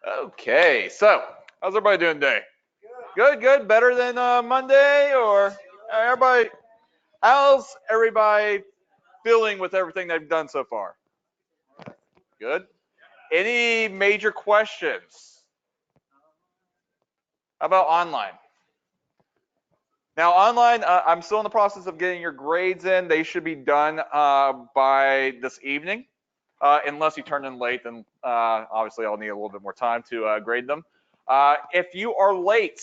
Okay, so how's everybody doing today? Good, good. Better than Monday, or everybody? How's everybody feeling with everything they've done so far? Good. Any major questions? How about online? Now, online, I'm still in the process of getting your grades in. They should be done by this evening. Unless you turn in late, then obviously I'll need a little bit more time to grade them. If you are late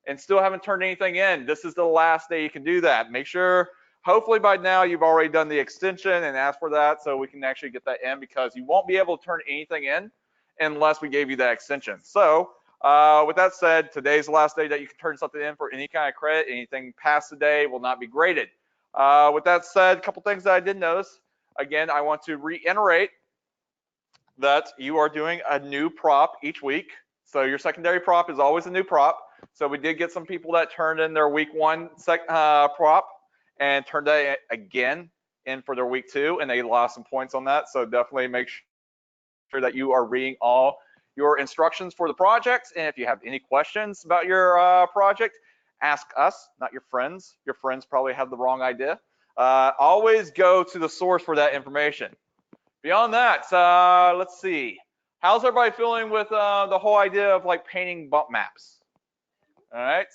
and still haven't turned anything in, this is the last day you can do that. Make sure, hopefully by now you've already done the extension and asked for that so we can actually get that in, because you won't be able to turn anything in unless we gave you that extension. So with that said, today's the last day that you can turn something in for any kind of credit. Anything past the day will not be graded. With that said, a couple things that I did notice. Again, I want to reiterate that you are doing a new prop each week. So your secondary prop is always a new prop. So we did get some people that turned in their week one prop and turned that again in for their week two, and they lost some points on that. So definitely make sure that you are reading all your instructions for the projects. And if you have any questions about your project, ask us, not your friends. Your friends probably have the wrong idea. Always go to the source for that information. Beyond that, let's see. How's everybody feeling with the whole idea of like painting bump maps? All right.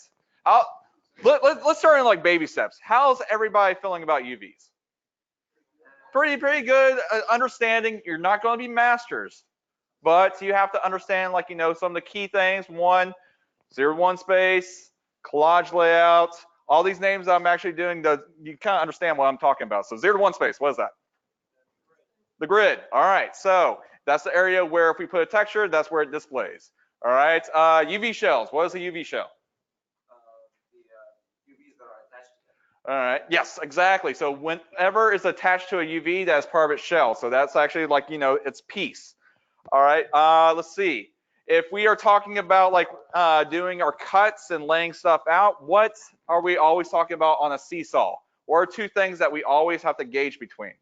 Let's start in like baby steps. How's everybody feeling about UVs? Pretty good. Understanding you're not going to be masters, but you have to understand like some of the key things. One, 0-1 space, collage layout. All these names I'm actually doing, you kind of understand what I'm talking about. So 0-1 space, what is that? The grid. All right, so that's the area where if we put a texture, that's where it displays. All right, UV shells. What is a UV shell? All right, yes, exactly. So whenever it's attached to a UV, that's part of its shell. So that's actually like, its piece. All right, let's see. If we are talking about like doing our cuts and laying stuff out, what are we always talking about on a seesaw? What are two things that we always have to gauge between?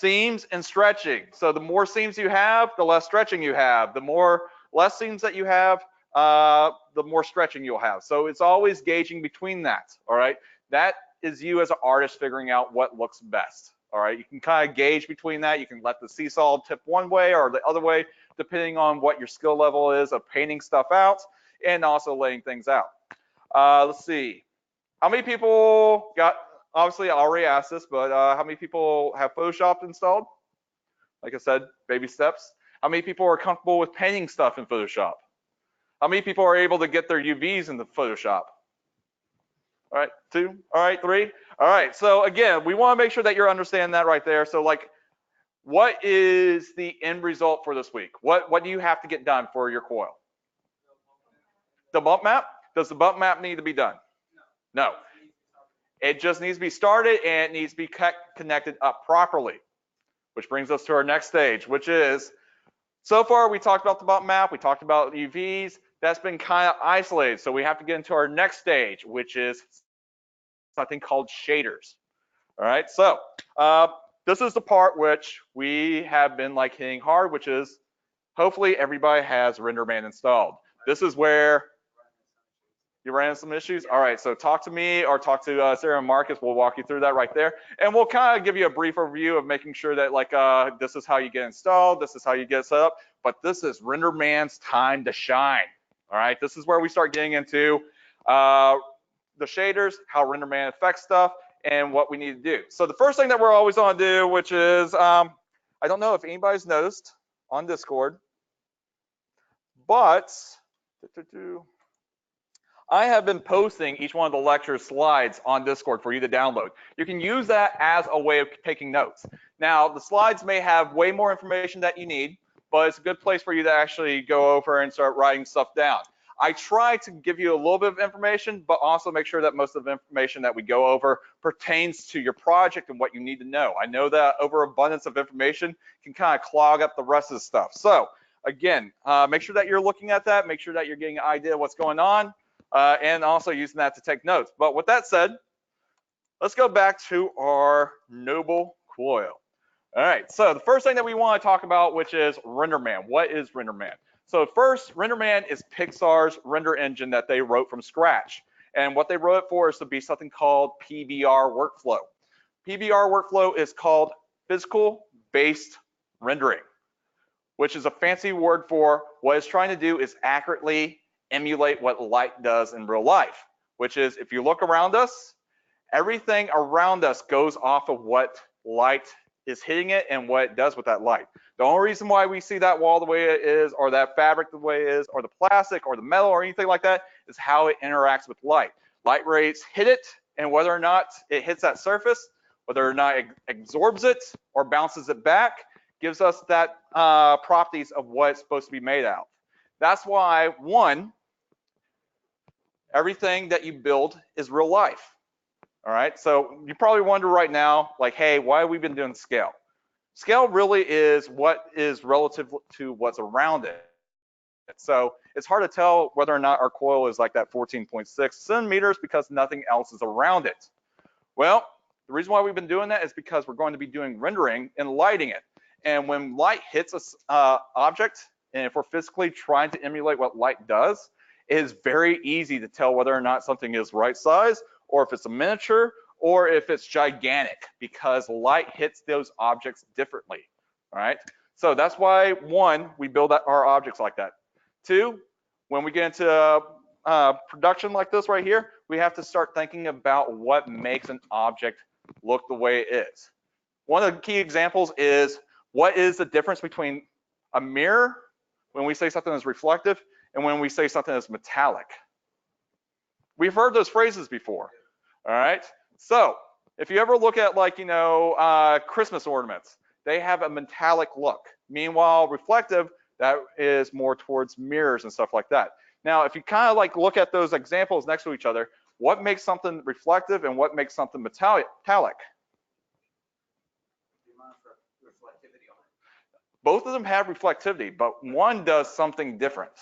Seams and stretching. So the more seams you have, the less stretching you have. The more less seams that you have, the more stretching you'll have. So it's always gauging between that. All right. That is you as an artist figuring out what looks best. All right. You can kind of gauge between that. You can let the seesaw tip one way or the other way, depending on what your skill level is of painting stuff out and also laying things out. Let's see. How many people got, obviously I already asked this, but how many people have Photoshop installed? Like I said, baby steps. How many people are comfortable with painting stuff in Photoshop? How many people are able to get their UVs into Photoshop? All right, 2, all right, 3. All right, so again, we want to make sure that you're understanding that right there. So like, what is the end result for this week? What do you have to get done for your coil? The bump map? Does the bump map need to be done? No. It just needs to be started and it needs to be connected up properly, which brings us to our next stage, which is, so far we talked about the bump map, we talked about UVs, that's been kind of isolated. So we have to get into our next stage, which is something called shaders. All right, so this is the part which we have been like hitting hard, which is hopefully everybody has RenderMan installed. This is where you ran into some issues? All right, so talk to me or talk to Sarah and Marcus. We'll walk you through that right there. And we'll kind of give you a brief overview of making sure that like this is how you get installed, this is how you get set up, but this is RenderMan's time to shine. All right, this is where we start getting into the shaders, how RenderMan affects stuff, and what we need to do. So the first thing that we're always going to do, which is, I don't know if anybody's noticed on Discord, but I have been posting each one of the lecture slides on Discord for you to download. You can use that as a way of taking notes. Now, the slides may have way more information that you need, but it's a good place for you to actually go over and start writing stuff down. I try to give you a little bit of information, but also make sure that most of the information that we go over pertains to your project and what you need to know. I know that overabundance of information can kind of clog up the rest of the stuff. So again, make sure that you're looking at that, make sure that you're getting an idea of what's going on. And also using that to take notes. But with that said, let's go back to our noble coil. All right, so the first thing that we want to talk about, which is RenderMan. What is RenderMan? So first, RenderMan is Pixar's render engine that they wrote from scratch. And what they wrote it for is to be something called PBR workflow. PBR workflow is called physical based rendering, which is a fancy word for what it's trying to do is accurately emulate what light does in real life, which is if you look around us, everything around us goes off of what light is hitting it and what it does with that light. The only reason why we see that wall the way it is, or that fabric the way it is, or the plastic or the metal or anything like that is how it interacts with light. Light rays hit it, and whether or not it hits that surface, whether or not it absorbs it or bounces it back, gives us that properties of what it's supposed to be made out. That's why, one, everything that you build is real life. All right, so you probably wonder right now, like, hey, why have we been doing scale? Scale really is what is relative to what's around it. So it's hard to tell whether or not our coil is like that 14.6 centimeters because nothing else is around it. Well, the reason why we've been doing that is because we're going to be doing rendering and lighting it. And when light hits a object, and if we're physically trying to emulate what light does, it is very easy to tell whether or not something is right size, or if it's a miniature, or if it's gigantic, because light hits those objects differently. All right, so that's why, one, we build our objects like that. Two, when we get into production like this right here, we have to start thinking about what makes an object look the way it is. One of the key examples is, what is the difference between a mirror when we say something is reflective and when we say something is metallic? We've heard those phrases before. All right, so if you ever look at, like, you know, Christmas ornaments, they have a metallic look. Meanwhile, reflective, that is more towards mirrors and stuff like that. Now, if you kind of like look at those examples next to each other, what makes something reflective and what makes something metallic? Both of them have reflectivity, but one does something different.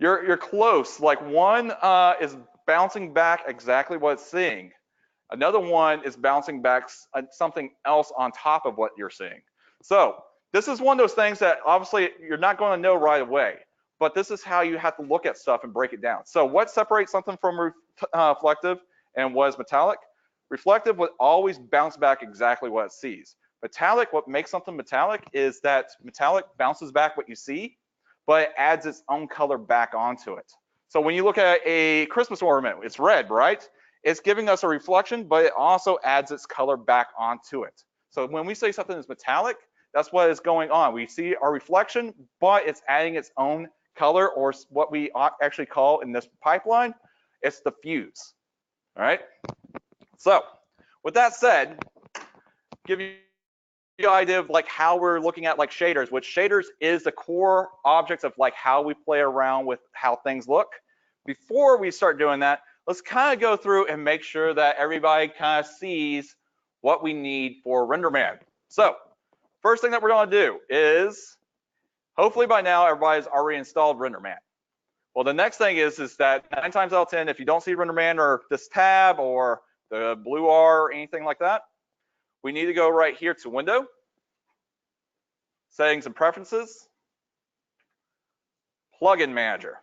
You're close. Like, one is bouncing back exactly what it's seeing. Another one is bouncing back something else on top of what you're seeing. So this is one of those things that obviously you're not going to know right away, but this is how you have to look at stuff and break it down. So what separates something from reflective and what is metallic? Reflective would always bounce back exactly what it sees. Metallic, what makes something metallic is that metallic bounces back what you see, but it adds its own color back onto it. So when you look at a Christmas ornament, it's red, right? It's giving us a reflection, but it also adds its color back onto it. So when we say something is metallic, that's what is going on. We see our reflection, but it's adding its own color, or what we actually call in this pipeline, it's the fuse. All right. So with that said, give you an idea of like how we're looking at like shaders, which shaders is the core objects of like how we play around with how things look. Before we start doing that, let's kind of go through and make sure that everybody kind of sees what we need for RenderMan. So first thing that we're going to do is, hopefully by now everybody's already installed RenderMan. Well, the next thing is that 9 times out of 10, if you don't see RenderMan or this tab or the blue R or anything like that, we need to go right here to Window, Settings and Preferences, Plugin Manager.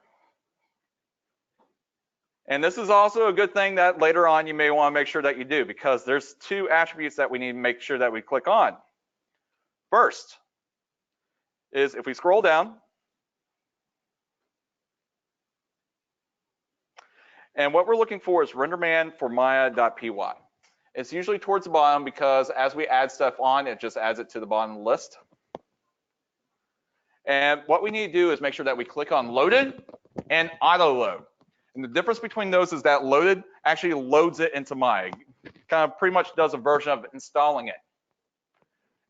And this is also a good thing that later on you may want to make sure that you do, because there's 2 attributes that we need to make sure that we click on. First is, if we scroll down, and what we're looking for is RenderMan for Maya.py. It's usually towards the bottom because as we add stuff on, it just adds it to the bottom of the list. And what we need to do is make sure that we click on Loaded and Auto Load. And the difference between those is that Loaded actually loads it into Maya. Kind of pretty much does a version of installing it.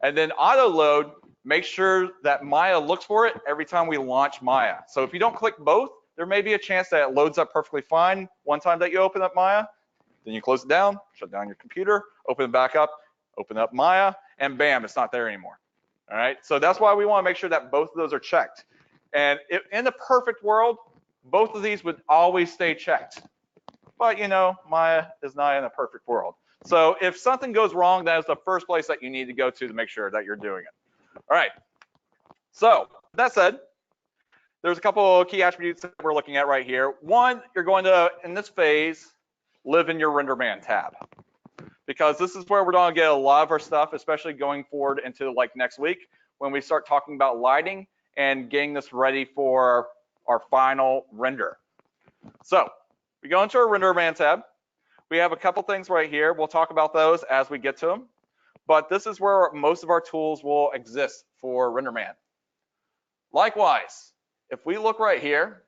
And then Auto Load makes sure that Maya looks for it every time we launch Maya. So if you don't click both, there may be a chance that it loads up perfectly fine one time that you open up Maya, then you close it down, shut down your computer, open it back up, open up Maya, and bam, it's not there anymore. All right, so that's why we want to make sure that both of those are checked. And in the perfect world, both of these would always stay checked. But you know, Maya is not in a perfect world. So if something goes wrong, that is the first place that you need to go to make sure that you're doing it. All right. So that said, there's a couple of key attributes that we're looking at right here. One, you're going to, in this phase, live in your RenderMan tab, because this is where we're going to get a lot of our stuff, especially going forward into like next week when we start talking about lighting and getting this ready for our final render. So we go into our RenderMan tab. We have a couple things right here. We'll talk about those as we get to them. But this is where most of our tools will exist for RenderMan. Likewise, if we look right here,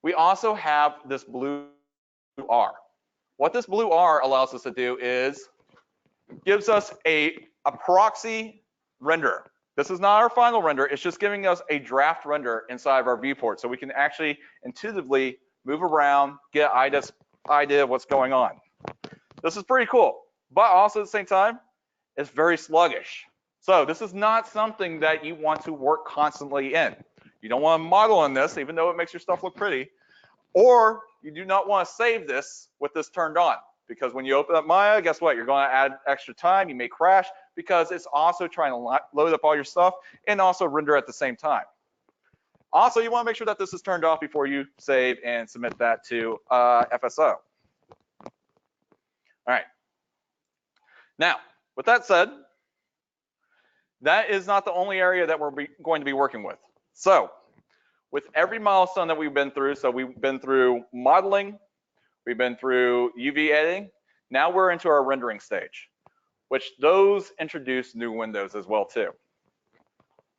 we also have this blue R. What this blue R allows us to do is gives us a proxy render. This is not our final render. It's just giving us a draft render inside of our viewport, so we can actually intuitively move around, get an idea of what's going on. This is pretty cool, but also at the same time, it's very sluggish. So this is not something that you want to work constantly in. You don't want to model in this, even though it makes your stuff look pretty, or you do not want to save this with this turned on, because when you open up Maya, guess what? You're going to add extra time. You may crash because it's also trying to load up all your stuff and also render at the same time. Also, you want to make sure that this is turned off before you save and submit that to FSO. All right. Now, with that said, that is not the only area that we're going to be working with. So with every milestone that we've been through, so we've been through modeling, we've been through UV editing, now we're into our rendering stage, which those introduce new windows as well too.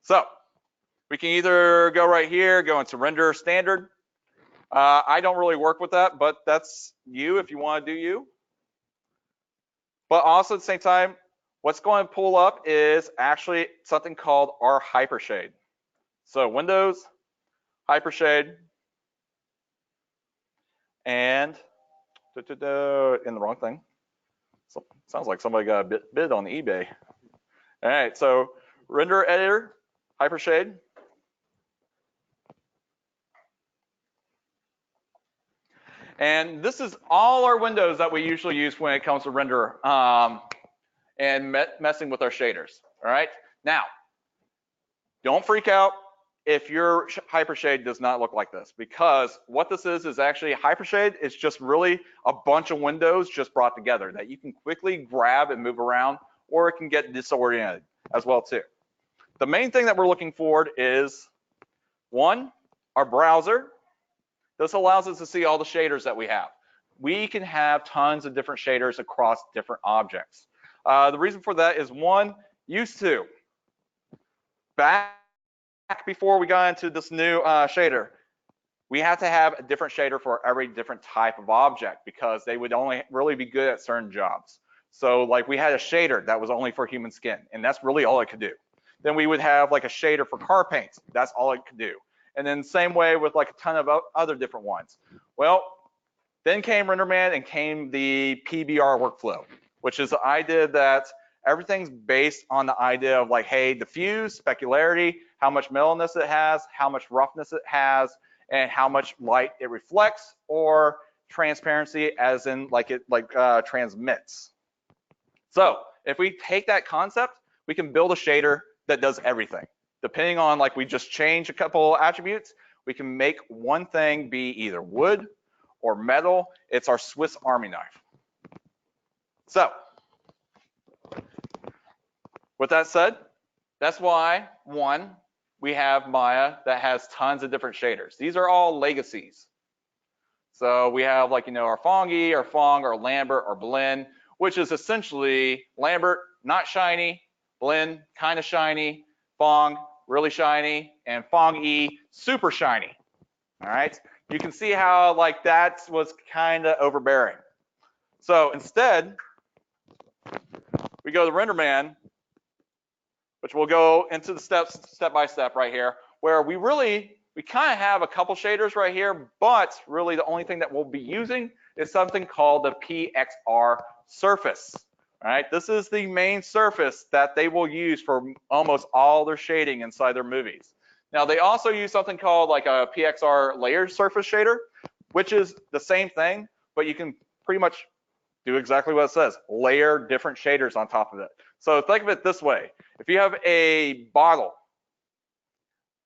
So we can either go right here, go into render standard. I don't really work with that, but that's you if you want to do you. But also at the same time, what's going to pull up is actually something called our Hypershade. So Windows, Hypershade, and in the wrong thing. So, sounds like somebody got a bid on eBay. All right, so render editor, Hypershade. And this is all our windows that we usually use when it comes to render and messing with our shaders. All right, now don't freak out if your Hypershade does not look like this, because what this is actually Hypershade is just really a bunch of windows just brought together that you can quickly grab and move around, or it can get disoriented as well too. The main thing that we're looking for is one, our browser. This allows us to see all the shaders that we have. We can have tons of different shaders across different objects. The reason for that is one, used to, back before we got into this new shader, we had to have a different shader for every different type of object because they would only really be good at certain jobs. So like we had a shader that was only for human skin, and that's really all it could do. Then we would have like a shader for car paint. That's all it could do. And then same way with like a ton of other different ones. Well, then came RenderMan and came the PBR workflow, which is the idea that everything's based on the idea of like, hey, diffuse, specularity, how much mellowness it has, how much roughness it has, and how much light it reflects, or transparency as in like it transmits. So if we take that concept, we can build a shader that does everything. Depending on like we just change a couple attributes, we can make one thing be either wood or metal. It's our Swiss Army knife. So with that said, that's why one, we have Maya that has tons of different shaders. These are all legacies. So we have like, you know, our Fongy, our Fong, our Lambert, our Blend, which is essentially Lambert, not shiny, Blend, kind of shiny, Fong, really shiny, and Fong-E, super shiny. All right, you can see how like that was kind of overbearing. So instead, we go to RenderMan, which we'll go into the steps step by step right here, where we kind of have a couple shaders right here, but really the only thing that we'll be using is something called the PXR surface, All right, this is the main surface that they will use for almost all their shading inside their movies. Now, they also use something called like a PXR layer surface shader, which is the same thing, but you can pretty much do exactly what it says, layer different shaders on top of it. So think of it this way. If you have a bottle,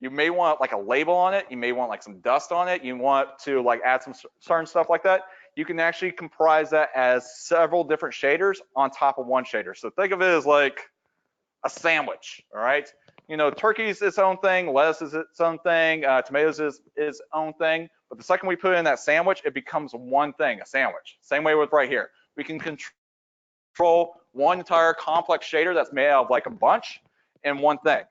you may want like a label on it, you may want like some dust on it, you want to like add some certain stuff like that. You can actually comprise that as several different shaders on top of one shader. So think of it as like a sandwich, all right? You know, turkey is its own thing, lettuce is its own thing, tomatoes is its own thing, but the second we put it in that sandwich, it becomes one thing, a sandwich. Same way with right here. We can control one entire complex shader that's made out of like a bunch in one thing.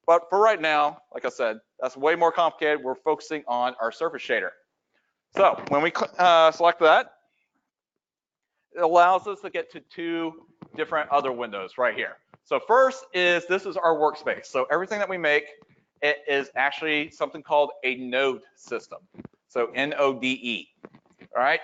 But for right now, like I said, that's way more complicated. We're focusing on our surface shader. So when we select that, it allows us to get to two different other windows right here. So first is, this is our workspace. So everything that we make, it is actually something called a node system. So N-O-D-E, all right?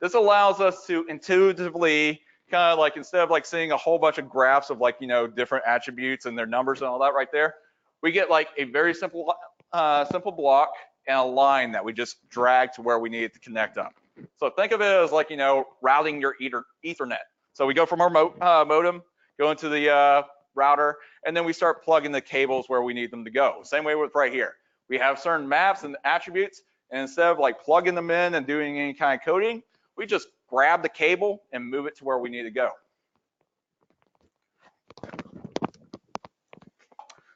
This allows us to intuitively kind of like, instead of like seeing a whole bunch of graphs of like, you know, different attributes and their numbers and all that right there, we get like a very simple block and a line that we just drag to where we need it to connect up. So think of it as like, you know, routing your Ethernet. So we go from our modem, go into the router, and then we start plugging the cables where we need them to go. Same way with right here. We have certain maps and attributes, and instead of like plugging them in and doing any kind of coding, we just grab the cable and move it to where we need to go.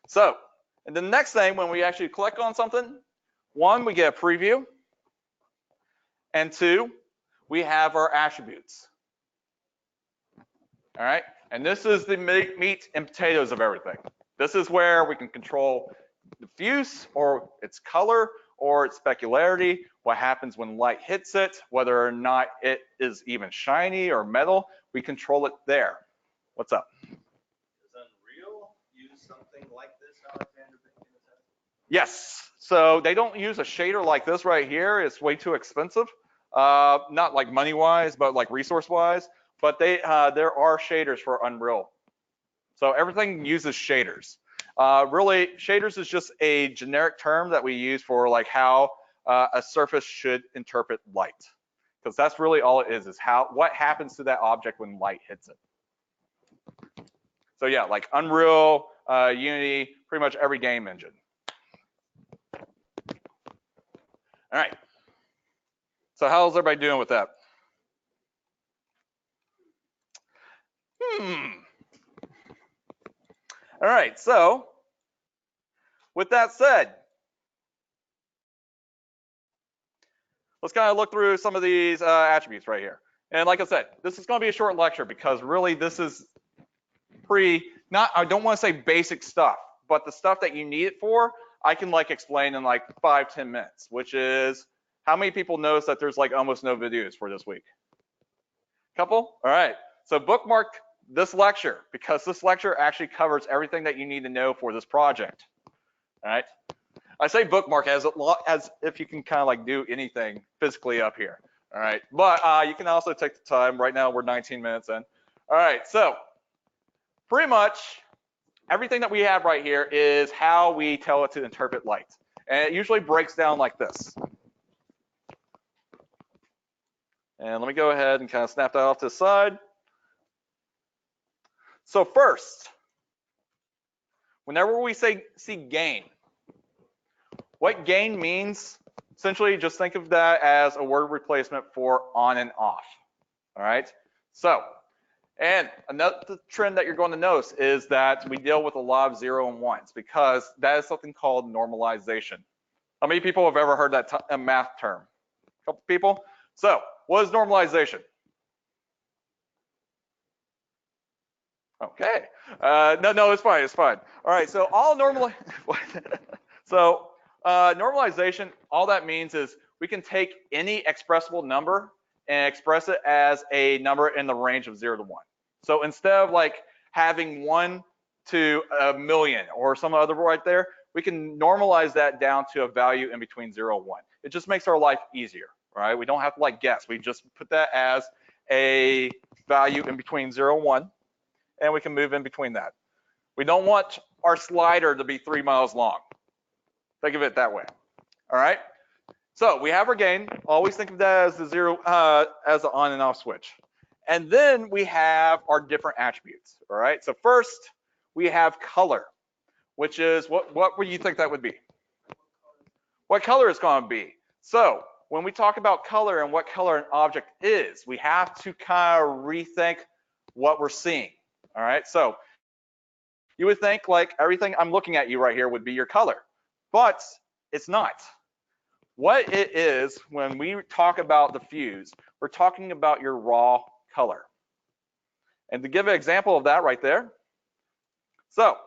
So, and the next thing, when we actually click on something, one, we get a preview, and two, we have our attributes. All right, and this is the meat and potatoes of everything. This is where we can control diffuse, or its color, or its specularity, what happens when light hits it, whether or not it is even shiny or metal, we control it there. What's up? Does Unreal use something like this, Alexander? Yes, so they don't use a shader like this right here. It's way too expensive. Not like money-wise, but like resource-wise. But they there are shaders for Unreal. So everything uses shaders. Really, shaders is just a generic term that we use for like how a surface should interpret light, because that's really all it is what happens to that object when light hits it. So yeah, like Unreal, Unity, pretty much every game engine. All right. So how's everybody doing with that? All right, so with that said, let's kind of look through some of these attributes right here. And like I said, this is going to be a short lecture because really this is I don't want to say basic stuff, but the stuff that you need it for, I can like explain in like 5-10 minutes, which is, how many people notice that there's like almost no videos for this week? Couple? All right, so bookmark this lecture, because this lecture actually covers everything that you need to know for this project. All right, I say bookmark as if you can kind of like do anything physically up here. All right, but you can also take the time. Right now we're 19 minutes in. All right, so pretty much everything that we have right here is how we tell it to interpret light, and it usually breaks down like this. And let me go ahead and kind of snap that off to the side. So first, whenever we see gain, what gain means, essentially just think of that as a word replacement for on and off. All right, so, and another trend that you're going to notice is that we deal with a lot of 0 and 1s, because that is something called normalization. How many people have ever heard that math term? A couple people? So, what is normalization? Okay. No, it's fine. It's fine. All right. So normalization, all that means is we can take any expressible number and express it as a number in the range of 0 to 1. So instead of like having 1 to a million or some other right there, we can normalize that down to a value in between 0 and 1. It just makes our life easier, right? We don't have to like guess. We just put that as a value in between 0 and 1, and we can move in between that. We don't want our slider to be 3 miles long. Think of it that way. All right. So we have our gain. Always think of that as the 0, as the on and off switch. And then we have our different attributes. All right. So first we have color, which is what would you think that would be? What color it's going to be. So when we talk about color and what color an object is, we have to kind of rethink what we're seeing. All right. So you would think like everything I'm looking at you right here would be your color, but it's not. What it is, when we talk about the fuse, we're talking about your raw color. And to give an example of that right there, so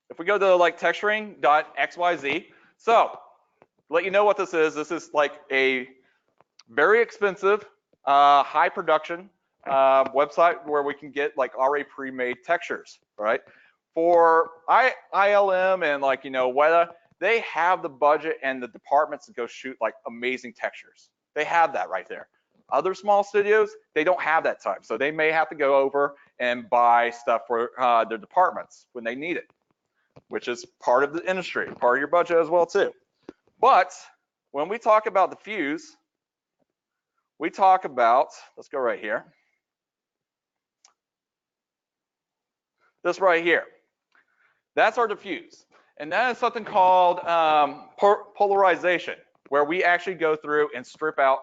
if we go to like texturing.xyz, so let you know what this is like a very expensive, high production website where we can get like already pre-made textures, right? For ILM and like, you know, Weta, they have the budget and the departments to go shoot like amazing textures. They have that right there. Other small studios, they don't have that time. So they may have to go over and buy stuff for their departments when they need it, which is part of the industry, part of your budget as well too. But when we talk about the fuse, we talk about, let's go right here. This right here. That's our diffuse. And that is something called polarization, where we actually go through and strip out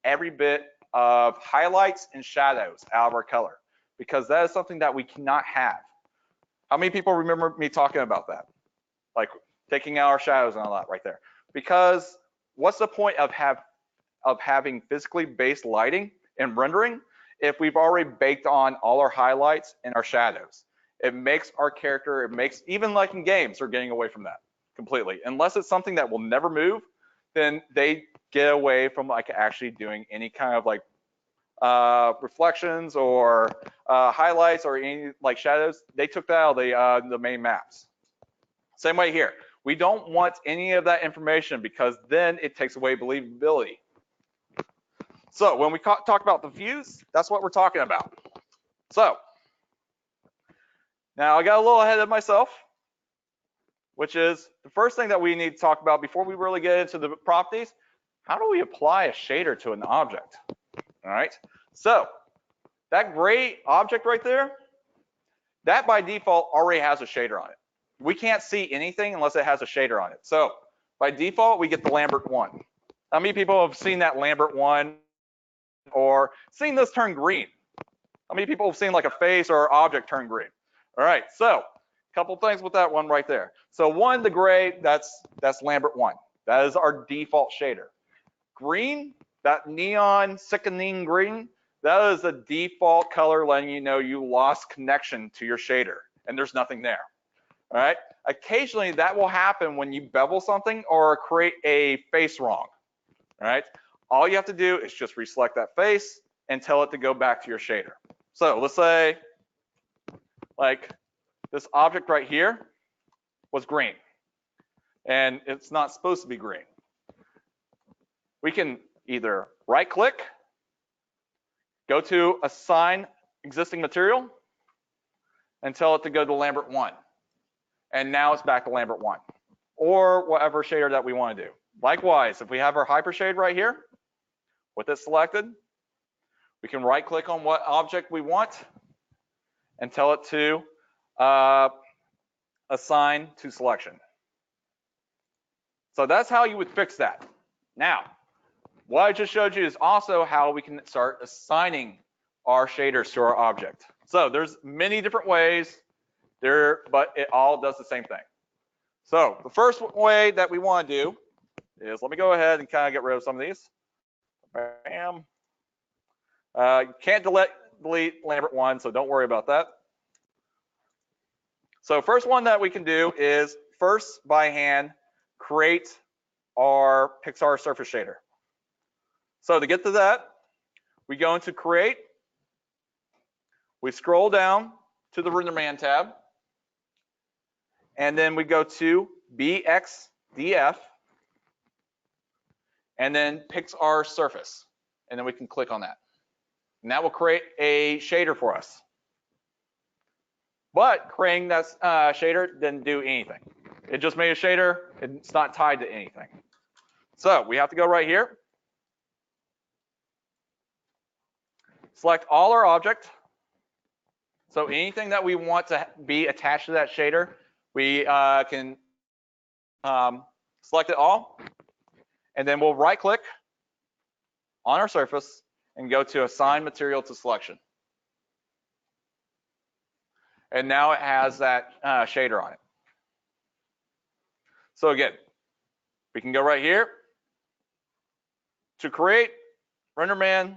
every bit of highlights and shadows out of our color, because that is something that we cannot have. How many people remember me talking about that? Like taking out our shadows and all that right there. Because what's the point of having physically based lighting and rendering if we've already baked on all our highlights and our shadows? It makes our character, it makes, even like in games, they're getting away from that completely. Unless it's something that will never move, then they get away from like actually doing any kind of like reflections or highlights or any like shadows. They took that out of the main maps. Same way here. We don't want any of that information because then it takes away believability. So when we talk about the fuse, that's what we're talking about. So now I got a little ahead of myself, which is the first thing that we need to talk about before we really get into the properties. How do we apply a shader to an object? All right. So that gray object right there, that by default already has a shader on it. We can't see anything unless it has a shader on it. So by default, we get the Lambert 1. How many people have seen that Lambert 1 or seen this turn green? How many people have seen like a face or object turn green? All right, so a couple things with that one right there. So one, the gray, that's Lambert 1. That is our default shader. Green, that neon sickening green, that is the default color letting you know you lost connection to your shader and there's nothing there. All right, occasionally that will happen when you bevel something or create a face wrong. All right, all you have to do is just reselect that face and tell it to go back to your shader. So let's say like this object right here was green and it's not supposed to be green. We can either right click, go to assign existing material and tell it to go to Lambert 1. And now it's back to Lambert 1 or whatever shader that we want to do. Likewise, if we have our hypershade right here with it selected, we can right click on what object we want and tell it to assign to selection. So that's how you would fix that. Now, what I just showed you is also how we can start assigning our shaders to our object. So there's many different ways there, but it all does the same thing. So the first way that we want to do is, let me go ahead and kind of get rid of some of these. Bam. You can't delete Lambert 1, so don't worry about that. So first one that we can do is first by hand create our Pixar surface shader. So to get to that, we go into create, we scroll down to the RenderMan tab, and then we go to BXDF, and then Pixar surface, and then we can click on that. and that will create a shader for us. But creating that shader didn't do anything. It just made a shader, it's not tied to anything. So we have to go right here, select all our object. So anything that we want to be attached to that shader, we can select it all, and then we'll right click on our surface and go to assign material to selection. And now it has that shader on it. So again, we can go right here to create RenderMan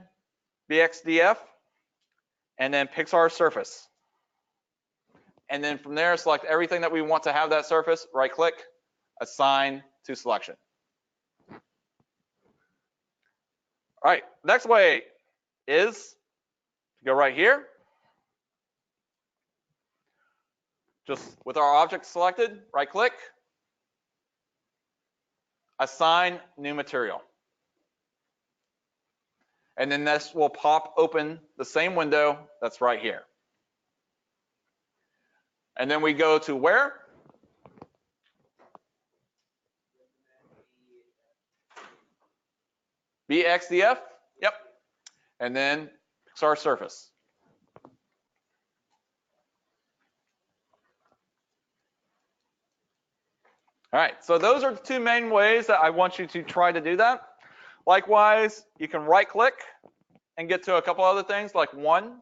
BXDF and then Pixar surface. And then from there, select everything that we want to have that surface, right click, assign to selection. All right, next way is to go right here. Just with our object selected, right click, assign new material. And then this will pop open the same window that's right here. And then we go to where? BXDF, yep. And then Pixar surface. All right, so those are the two main ways that I want you to try to do that. Likewise, you can right click and get to a couple other things like one,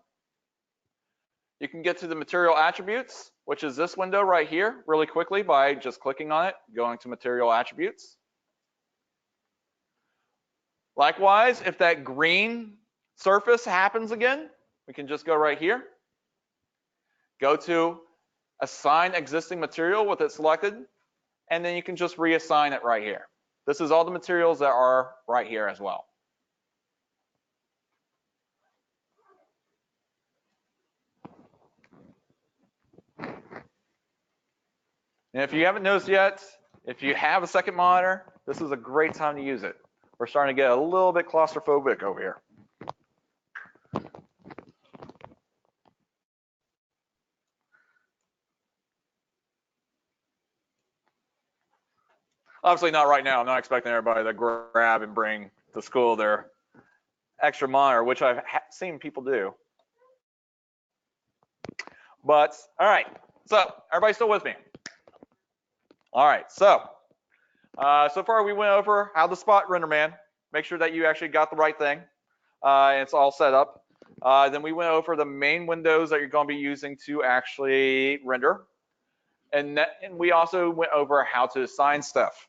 you can get to the material attributes, which is this window right here really quickly by just clicking on it, going to material attributes. Likewise, if that green surface happens again, we can just go right here, go to assign existing material with it selected, and then you can just reassign it right here. This is all the materials that are right here as well. And if you haven't noticed yet, if you have a second monitor, this is a great time to use it. We're starting to get a little bit claustrophobic over here. Obviously not right now. I'm not expecting everybody to grab and bring to school their extra monitor, which I've seen people do. But all right, so everybody still with me? All right, so far we went over how to spot RenderMan. Make sure that you actually got the right thing. And it's all set up. Then we went over the main windows that you're going to be using to actually render. And we also went over how to assign stuff.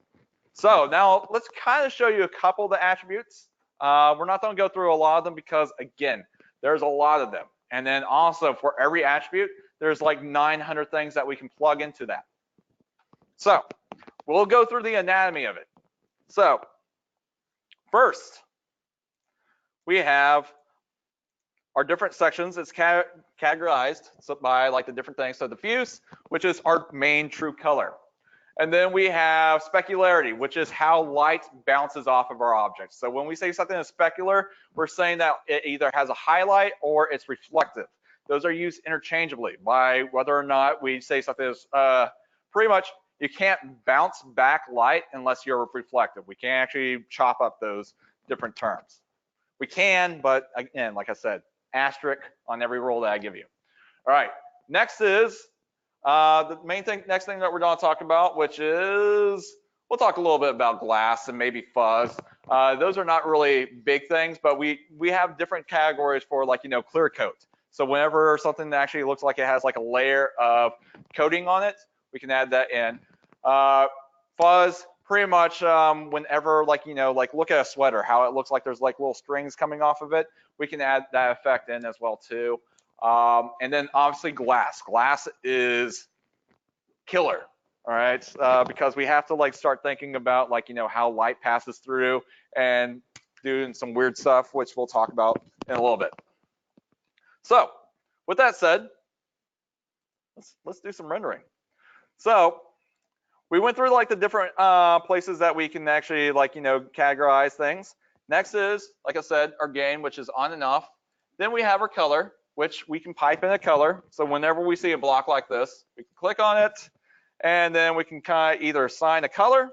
So now let's kind of show you a couple of the attributes. We're not going to go through a lot of them because, again, there's a lot of them. And then also for every attribute, there's like 900 things that we can plug into that. So we'll go through the anatomy of it. So first, we have our different sections. It's categorized by like the different things. So diffuse, which is our main true color. And then we have specularity, which is how light bounces off of our objects. So when we say something is specular, we're saying that it either has a highlight or it's reflective. Those are used interchangeably by whether or not we say something is pretty much, you can't bounce back light unless you're reflective. We can't actually chop up those different terms. We can, but again, like I said, asterisk on every rule that I give you. All right, next is the next thing that we're going to talk about, which is, we'll talk a little bit about glass and maybe fuzz. Those are not really big things, but we have different categories for, like, you know, clear coat. So whenever something actually looks like it has like a layer of coating on it, we can add that in. Fuzz, pretty much whenever, like, you know, like look at a sweater, how it looks like there's like little strings coming off of it, we can add that effect in as well too. And then obviously glass. Glass is killer, all right? Because we have to like start thinking about, like, you know, how light passes through and doing some weird stuff, which we'll talk about in a little bit. So with that said, let's do some rendering. So we went through like the different places that we can actually, like, you know, categorize things. Next is, like I said, our gain, which is on and off. Then we have our color, which we can pipe in a color. So whenever we see a block like this, we can click on it, and then we can kind of either assign a color.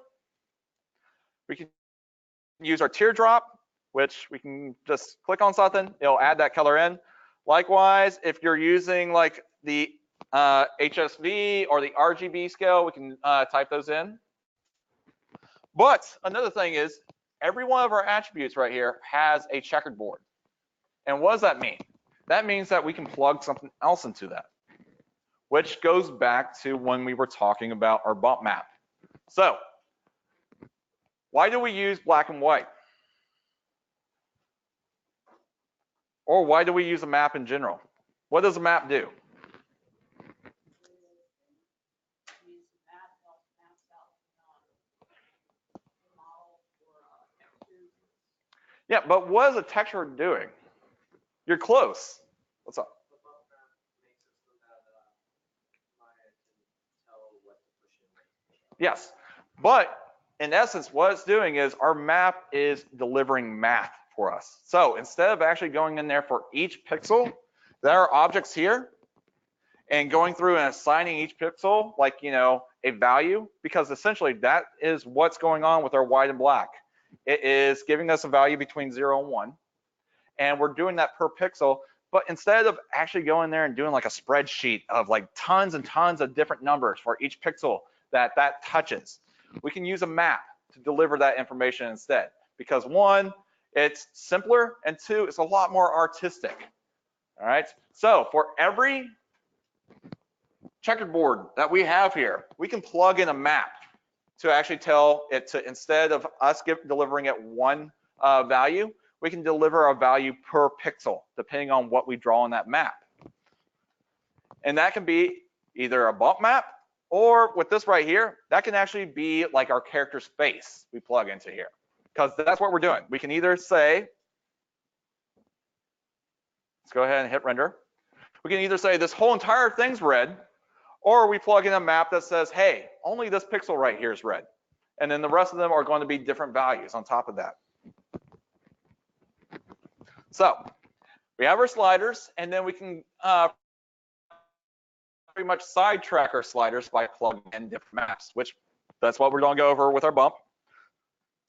We can use our teardrop, which we can just click on something, it'll add that color in. Likewise, if you're using like the HSV or the RGB scale, we can type those in. But another thing is, every one of our attributes right here has a checkered board. And what does that mean? That means that we can plug something else into that, which goes back to when we were talking about our bump map. So why do we use black and white? Or why do we use a map in general? What does a map do? Yeah, but what is a texture doing? You're close. What's up? The bump map makes it so that Maya can tell what to push in. Yes, but in essence, what it's doing is our map is delivering math for us. So instead of actually going in there for each pixel, there are objects here, and going through and assigning each pixel like, you know, a value, because essentially that is what's going on with our white and black. It is giving us a value between 0 and 1, and we're doing that per pixel. But instead of actually going there and doing like a spreadsheet of like tons and tons of different numbers for each pixel that touches, we can use a map to deliver that information instead. Because one, it's simpler, and two, it's a lot more artistic. All right, so for every checkerboard that we have here, we can plug in a map to actually tell it to, instead of us delivering it one value, we can deliver a value per pixel, depending on what we draw on that map. And that can be either a bump map, or with this right here, that can actually be like our character space we plug into here, because that's what we're doing. We can either say, let's go ahead and hit render. We can either say this whole entire thing's red, or we plug in a map that says, hey, only this pixel right here is red. And then the rest of them are going to be different values on top of that. So we have our sliders, and then we can pretty much sidetrack our sliders by plugging in different maps, which that's what we're going to go over with our bump.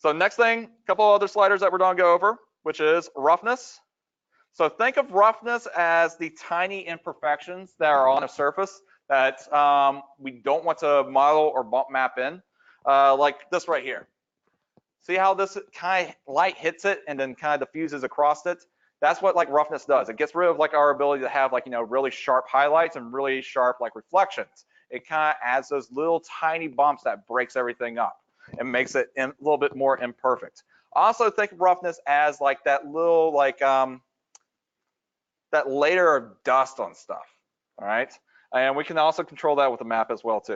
So next thing, a couple other sliders that we're going to go over, which is roughness. So think of roughness as the tiny imperfections that are on a surface that we don't want to model or bump map in, like this right here. See how this kind of light hits it and then kind of diffuses across it? That's what like roughness does. It gets rid of like our ability to have like, you know, really sharp highlights and really sharp like reflections. It kind of adds those little tiny bumps that breaks everything up and makes it a little bit more imperfect. Also think of roughness as like that little like that layer of dust on stuff. All right, and we can also control that with the map as well too.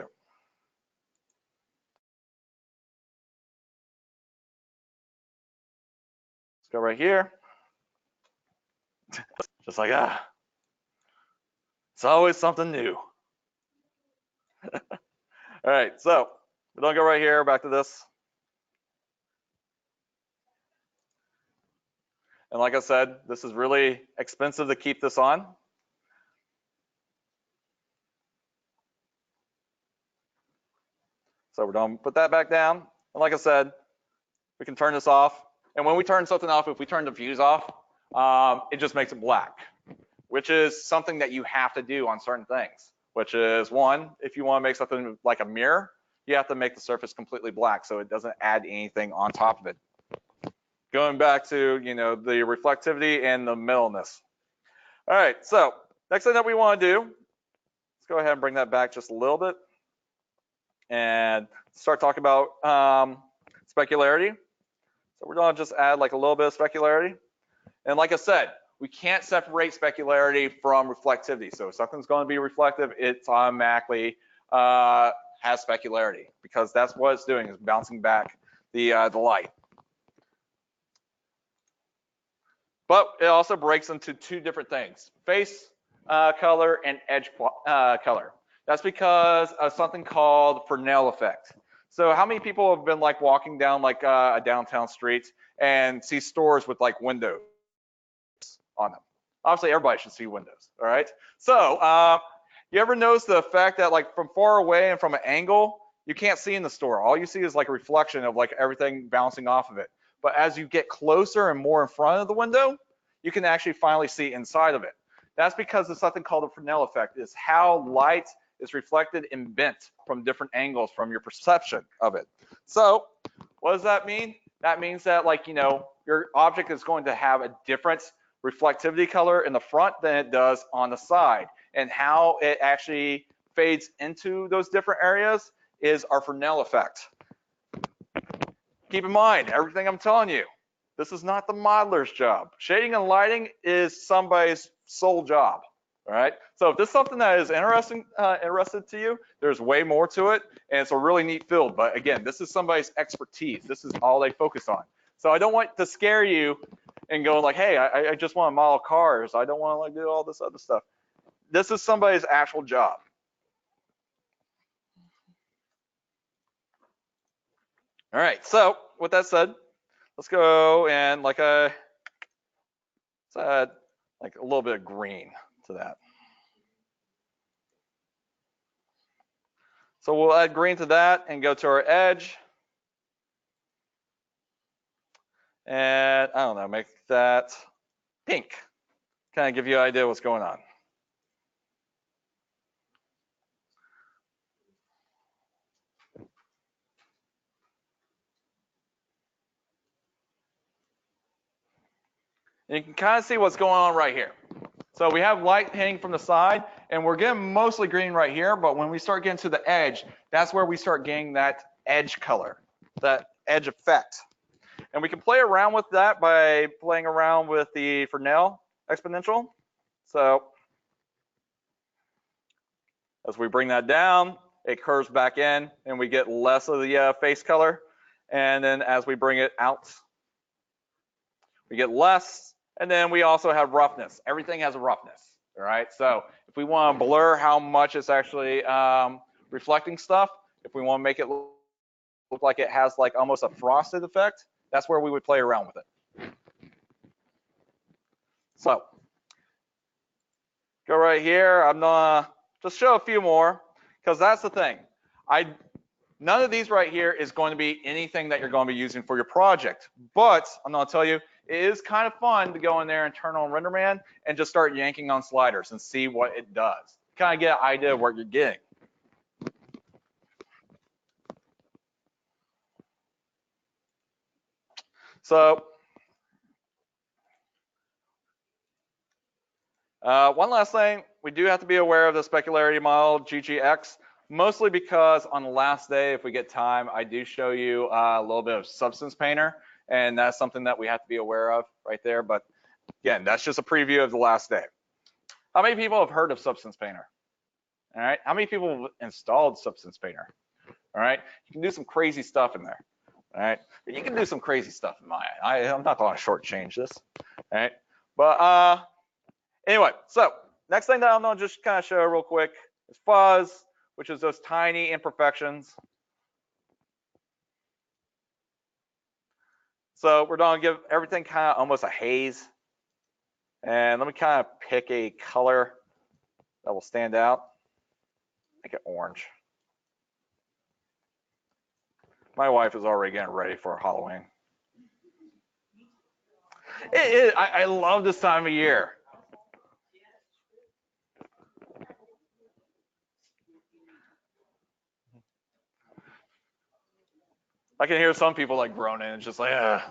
Let's go right here. Just like, it's always something new. All right, so we're gonna go right here, back to this. And like I said, this is really expensive to keep this on. So we're gonna put that back down. And like I said, we can turn this off. And when we turn something off, if we turn the views off, it just makes it black, which is something that you have to do on certain things, which is one, if you want to make something like a mirror, you have to make the surface completely black so it doesn't add anything on top of it. Going back to, you know, the reflectivity and the middleness. All right, so next thing that we want to do, let's go ahead and bring that back just a little bit and start talking about specularity. So we're gonna just add like a little bit of specularity. And like I said, we can't separate specularity from reflectivity. So if something's going to be reflective, it automatically has specularity, because that's what it's doing, is bouncing back the light. But it also breaks into two different things: face color and edge color. That's because of something called Fresnel effect. So how many people have been like walking down like a downtown street and see stores with like windows on them? Obviously, everybody should see windows, all right? So you ever notice the effect that like from far away and from an angle, you can't see in the store. All you see is like a reflection of like everything bouncing off of it. But as you get closer and more in front of the window, you can actually finally see inside of it. That's because of something called the Fresnel effect. Is how light is reflected and bent from different angles from your perception of it. So what does that mean? That means that like, you know, your object is going to have a different reflectivity color in the front than it does on the side. And how it actually fades into those different areas is our Fresnel effect. Keep in mind, everything I'm telling you, this is not the modeler's job. Shading and lighting is somebody's sole job, all right? So if this is something that is interested to you, there's way more to it, and it's a really neat field. But again, this is somebody's expertise. This is all they focus on. So I don't want to scare you and go like, hey, I just want to model cars. I don't want to like do all this other stuff. This is somebody's actual job. All right, so with that said, let's go and like let's add like a little bit of green to that. So we'll add green to that and go to our edge. And I don't know, make that pink. Kind of give you an idea what's going on. And you can kind of see what's going on right here. So we have light hitting from the side, and we're getting mostly green right here, but when we start getting to the edge, that's where we start getting that edge color, that edge effect. And we can play around with that by playing around with the Fresnel exponential. So as we bring that down, it curves back in, and we get less of the face color. And then as we bring it out, we get less. And then we also have roughness. Everything has a roughness, all right? So if we want to blur how much it's actually reflecting stuff, if we want to make it look like it has like almost a frosted effect, that's where we would play around with it. So go right here. I'm gonna just show a few more because that's the thing. None of these right here is going to be anything that you're going to be using for your project, but I'm gonna tell you, it is kind of fun to go in there and turn on RenderMan and just start yanking on sliders and see what it does. Kind of get an idea of what you're getting. So one last thing, we do have to be aware of the specularity model, GGX, mostly because on the last day, if we get time, I do show you a little bit of Substance Painter, and that's something that we have to be aware of right there. But again, that's just a preview of the last day. How many people have heard of Substance Painter? All right, how many people have installed Substance Painter? All right, you can do some crazy stuff in there. All right, you can do some crazy stuff in Maya. I'm not going to shortchange this. All right, but anyway, so next thing that I'm going to just kind of show real quick is fuzz, which is those tiny imperfections. So we're going to give everything kind of almost a haze. And let me kind of pick a color that will stand out. Make it orange. My wife is already getting ready for Halloween. I love this time of year. I can hear some people like groaning. It's just like,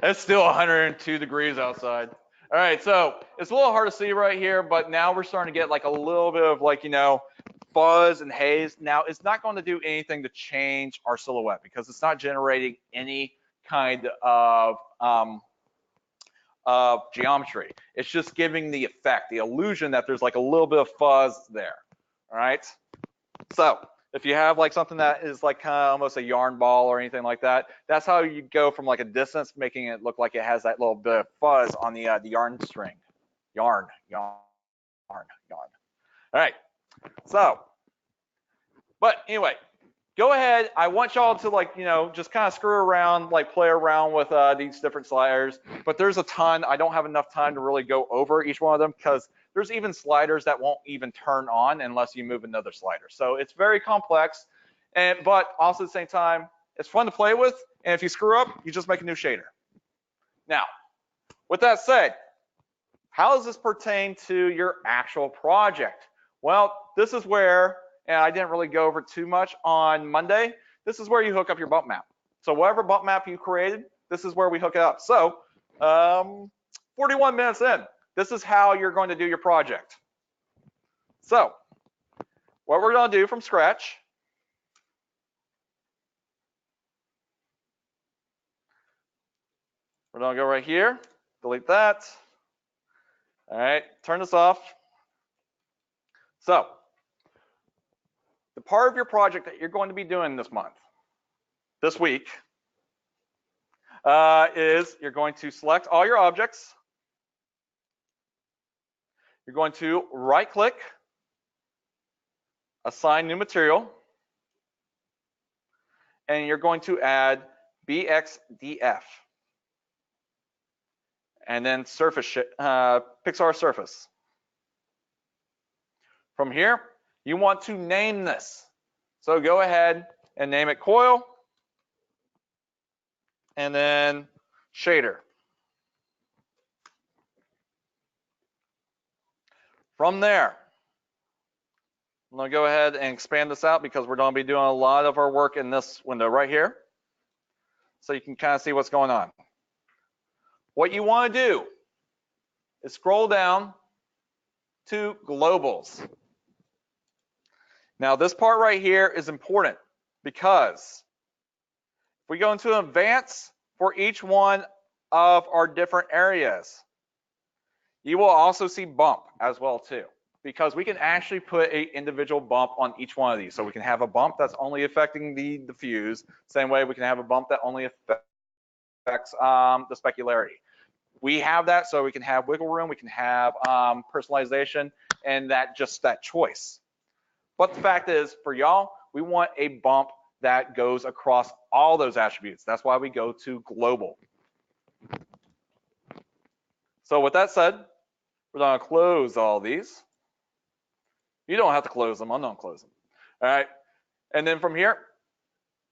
it's still 102 degrees outside. All right, so it's a little hard to see right here, but now we're starting to get like a little bit of like, you know, fuzz and haze. Now it's not going to do anything to change our silhouette because it's not generating any kind of geometry. It's just giving the effect, the illusion that there's like a little bit of fuzz there. All right, so if you have like something that is like kind of almost a yarn ball or anything like that, that's how you go from like a distance, making it look like it has that little bit of fuzz on the yarn string. Yarn. All right. So, but anyway, go ahead. I want y'all to like, just kind of screw around, like play around with these different sliders. But there's a ton. I don't have enough time to really go over each one of them because there's even sliders that won't even turn on unless you move another slider. So it's very complex, but also at the same time, it's fun to play with. And if you screw up, you just make a new shader. Now, with that said, how does this pertain to your actual project? Well, this is where, and I didn't really go over too much on Monday, this is where you hook up your bump map. So whatever bump map you created, this is where we hook it up. So 41 minutes in, this is how you're going to do your project. So what we're going to do from scratch, we're going to go right here, delete that. All right, turn this off. So the part of your project that you're going to be doing this month, this week, is you're going to select all your objects. You're going to right click, assign new material, and you're going to add BXDF. And then surface, Pixar surface. From here, you want to name this. So go ahead and name it coil, and then shader. From there, I'm going to go ahead and expand this out because we're going to be doing a lot of our work in this window right here. So you can kind of see what's going on. What you want to do is scroll down to globals. Now this part right here is important because if we go into advanced for each one of our different areas, you will also see bump as well too, because we can actually put an individual bump on each one of these. So we can have a bump that's only affecting the diffuse, same way we can have a bump that only affects the specularity. We have that so we can have wiggle room, we can have personalization, and that choice. But the fact is, for y'all, we want a bump that goes across all those attributes. That's why we go to global. So with that said, we're going to close all these. You don't have to close them. I'm not close them. All right. And then from here,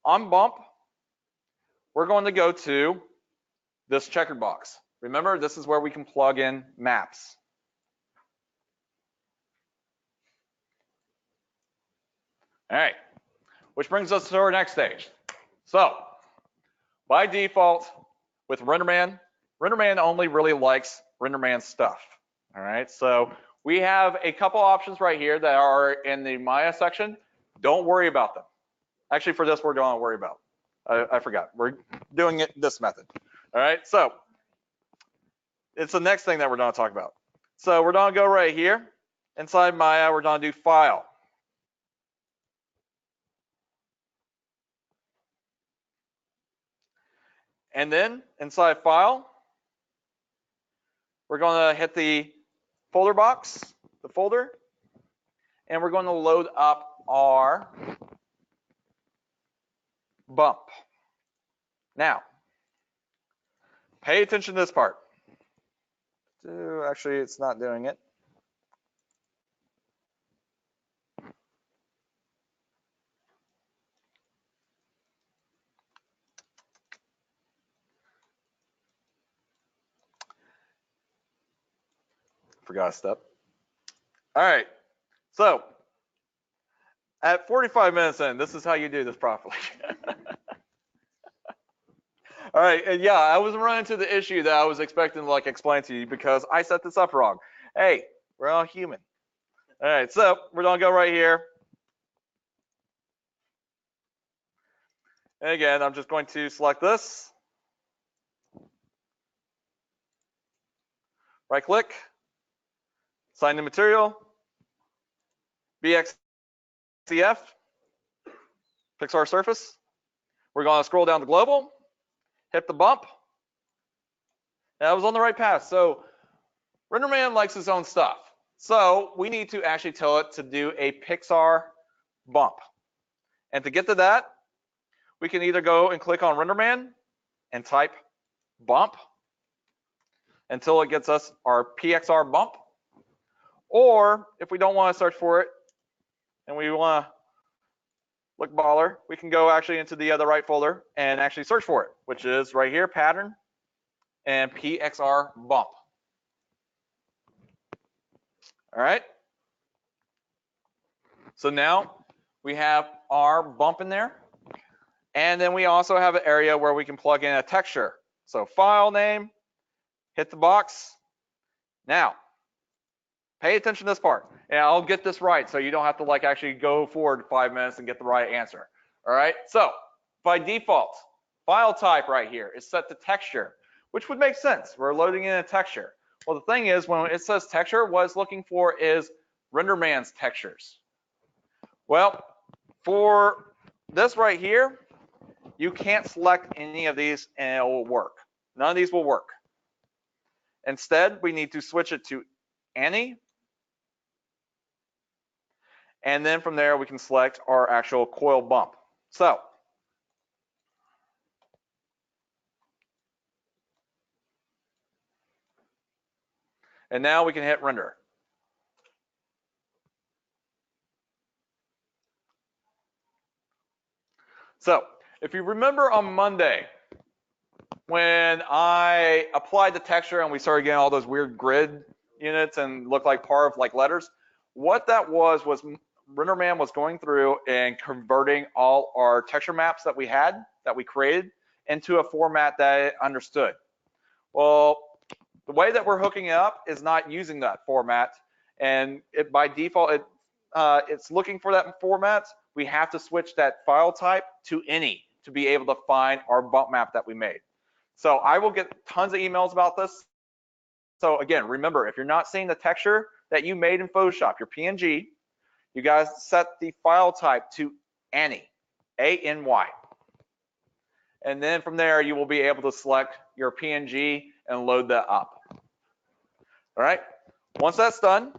on bump, we're going to go to this checkered box. Remember, this is where we can plug in maps. All right, which brings us to our next stage. So, by default, with RenderMan, RenderMan only really likes RenderMan stuff. All right, so we have a couple options right here that are in the Maya section. Don't worry about them. Actually, for this, we're going to worry about. I forgot. We're doing it this method. All right, so it's the next thing that we're going to talk about. So we're going to go right here. Inside Maya, we're going to do File. And then inside File, we're going to hit the folder box, the folder, and we're going to load up our bump. Now, pay attention to this part. Actually, it's not doing it. Forgot a step. All right, so at 45 minutes in, this is how you do this properly. All right, and yeah, I was running into the issue that I was expecting to like explain to you because I set this up wrong. Hey, we're all human. All right, so we're gonna go right here. And again, I'm just going to select this. Right click, assign the material, BXDF, Pixar surface. We're going to scroll down to global, hit the bump. And I was on the right path. So RenderMan likes his own stuff. So we need to actually tell it to do a Pixar bump. And to get to that, we can either go and click on RenderMan and type bump until it gets us our PXR bump. Or if we don't want to search for it and we want to look baller, we can go actually into the other right folder and actually search for it, which is right here, pattern and PXR bump. All right. So now we have our bump in there. And then we also have an area where we can plug in a texture. So file name, hit the box. Now, pay attention to this part. And I'll get this right so you don't have to like actually go forward 5 minutes and get the right answer. All right. So by default, file type right here is set to texture, which would make sense. We're loading in a texture. Well, the thing is, when it says texture, what it's looking for is RenderMan's textures. Well, for this right here, you can't select any of these and it will work. None of these will work. Instead, we need to switch it to any. And then from there, we can select our actual coil bump. So, and now we can hit render. So, if you remember on Monday, when I applied the texture and we started getting all those weird grid units and looked like part of like letters, what that was RenderMan was going through and converting all our texture maps that we had, that we created, into a format that it understood. Well, the way that we're hooking it up is not using that format, and by default, it's looking for that format. We have to switch that file type to any to be able to find our bump map that we made. So I will get tons of emails about this. So again, remember, if you're not seeing the texture that you made in Photoshop, your PNG, you guys set the file type to any, A-N-Y. And then from there, you will be able to select your PNG and load that up. All right, once that's done,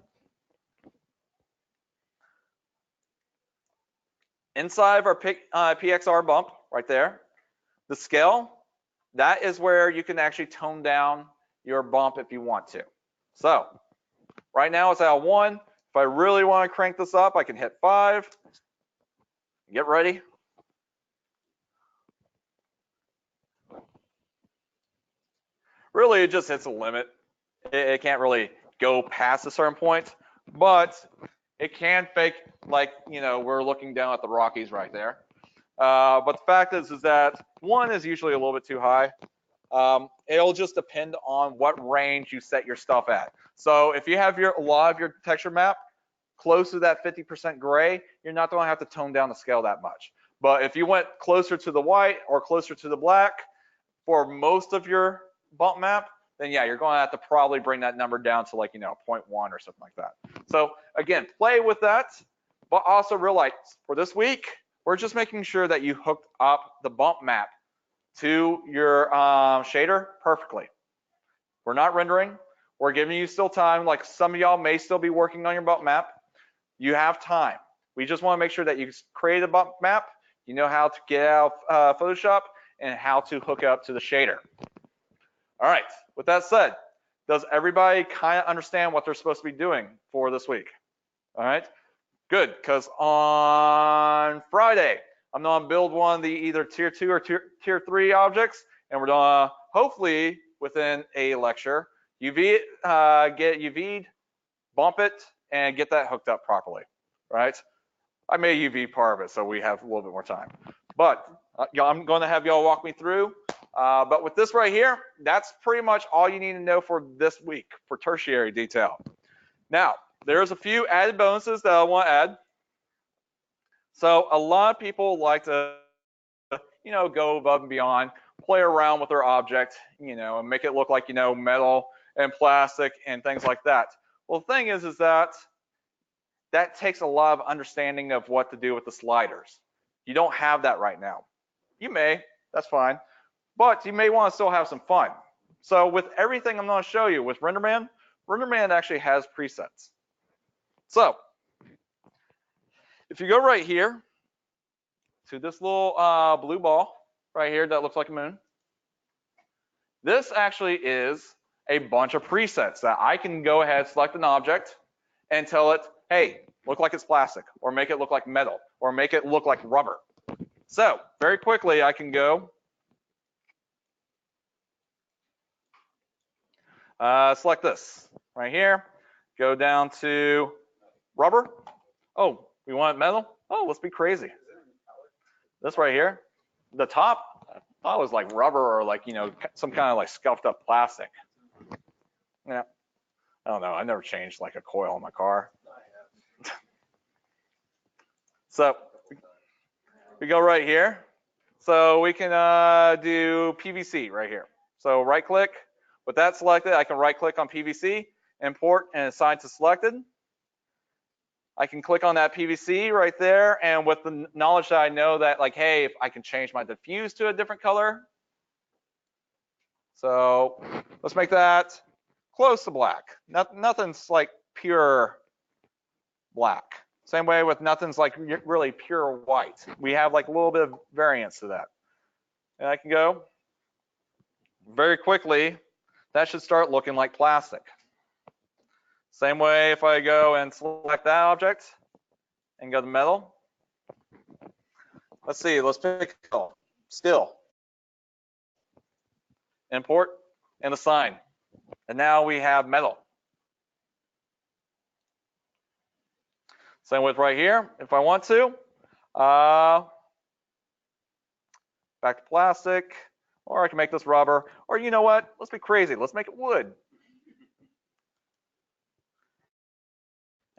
inside of our PXR bump right there, the scale, that is where you can actually tone down your bump if you want to. So right now it's at 1. If I really want to crank this up, I can hit 5. Get ready. Really, it just hits a limit. It can't really go past a certain point, but it can fake like, you know, we're looking down at the Rockies right there. But the fact is that 1 is usually a little bit too high. It'll just depend on what range you set your stuff at. So if you have a lot of your texture map close to that 50% gray, you're not going to have to tone down the scale that much. But if you went closer to the white or closer to the black for most of your bump map, then yeah, you're going to have to probably bring that number down to like, you know, 0.1 or something like that. So again, play with that, but also realize for this week, we're just making sure that you hooked up the bump map to your shader perfectly. We're not rendering. We're giving you still time. Like some of y'all may still be working on your bump map. You have time. We just want to make sure that you create a bump map, you know how to get out of Photoshop and how to hook up to the shader. All right, with that said, does everybody kind of understand what they're supposed to be doing for this week? All right, good, because on Friday, I'm gonna build one of the either tier 2 or tier 3 objects, and we're gonna hopefully within a lecture, get UV'd, bump it, and get that hooked up properly, right? I made UV part of it, so we have a little bit more time. But I'm gonna have y'all walk me through. But with this right here, that's pretty much all you need to know for this week for tertiary detail. Now, there's a few added bonuses that I want to add. So a lot of people like to, you know, go above and beyond, play around with their object, you know, and make it look like, you know, metal and plastic and things like that. Well, the thing is that takes a lot of understanding of what to do with the sliders. You don't have that right now. You may, that's fine, but you may want to still have some fun. So with everything I'm going to show you with RenderMan, RenderMan actually has presets. So if you go right here to this little blue ball right here that looks like a moon. This actually is a bunch of presets that I can go ahead, select an object, and tell it, hey, look like it's plastic, or make it look like metal, or make it look like rubber. So very quickly, I can go select this right here, go down to rubber. Oh, we want metal? Oh, let's be crazy. This right here, the top, I thought it was like rubber or like, you know, some kind of like scuffed up plastic. Yeah, I don't know. I never changed like a coil in my car. So we go right here. So we can do PVC right here. So right click, with that selected, I can right click on PVC, import and assign to selected. I can click on that PVC right there, and with the knowledge that I know that like, hey, if I can change my diffuse to a different color. So let's make that close to black. Nothing's like pure black. Same way with nothing's like really pure white. We have like a little bit of variance to that. And I can go very quickly, that should start looking like plastic. Same way if I go and select that object and go to metal. Let's see, let's pick steel. Import and assign. And now we have metal. Same with right here, if I want to. Back to plastic, or I can make this rubber, or you know what? Let's be crazy. Let's make it wood.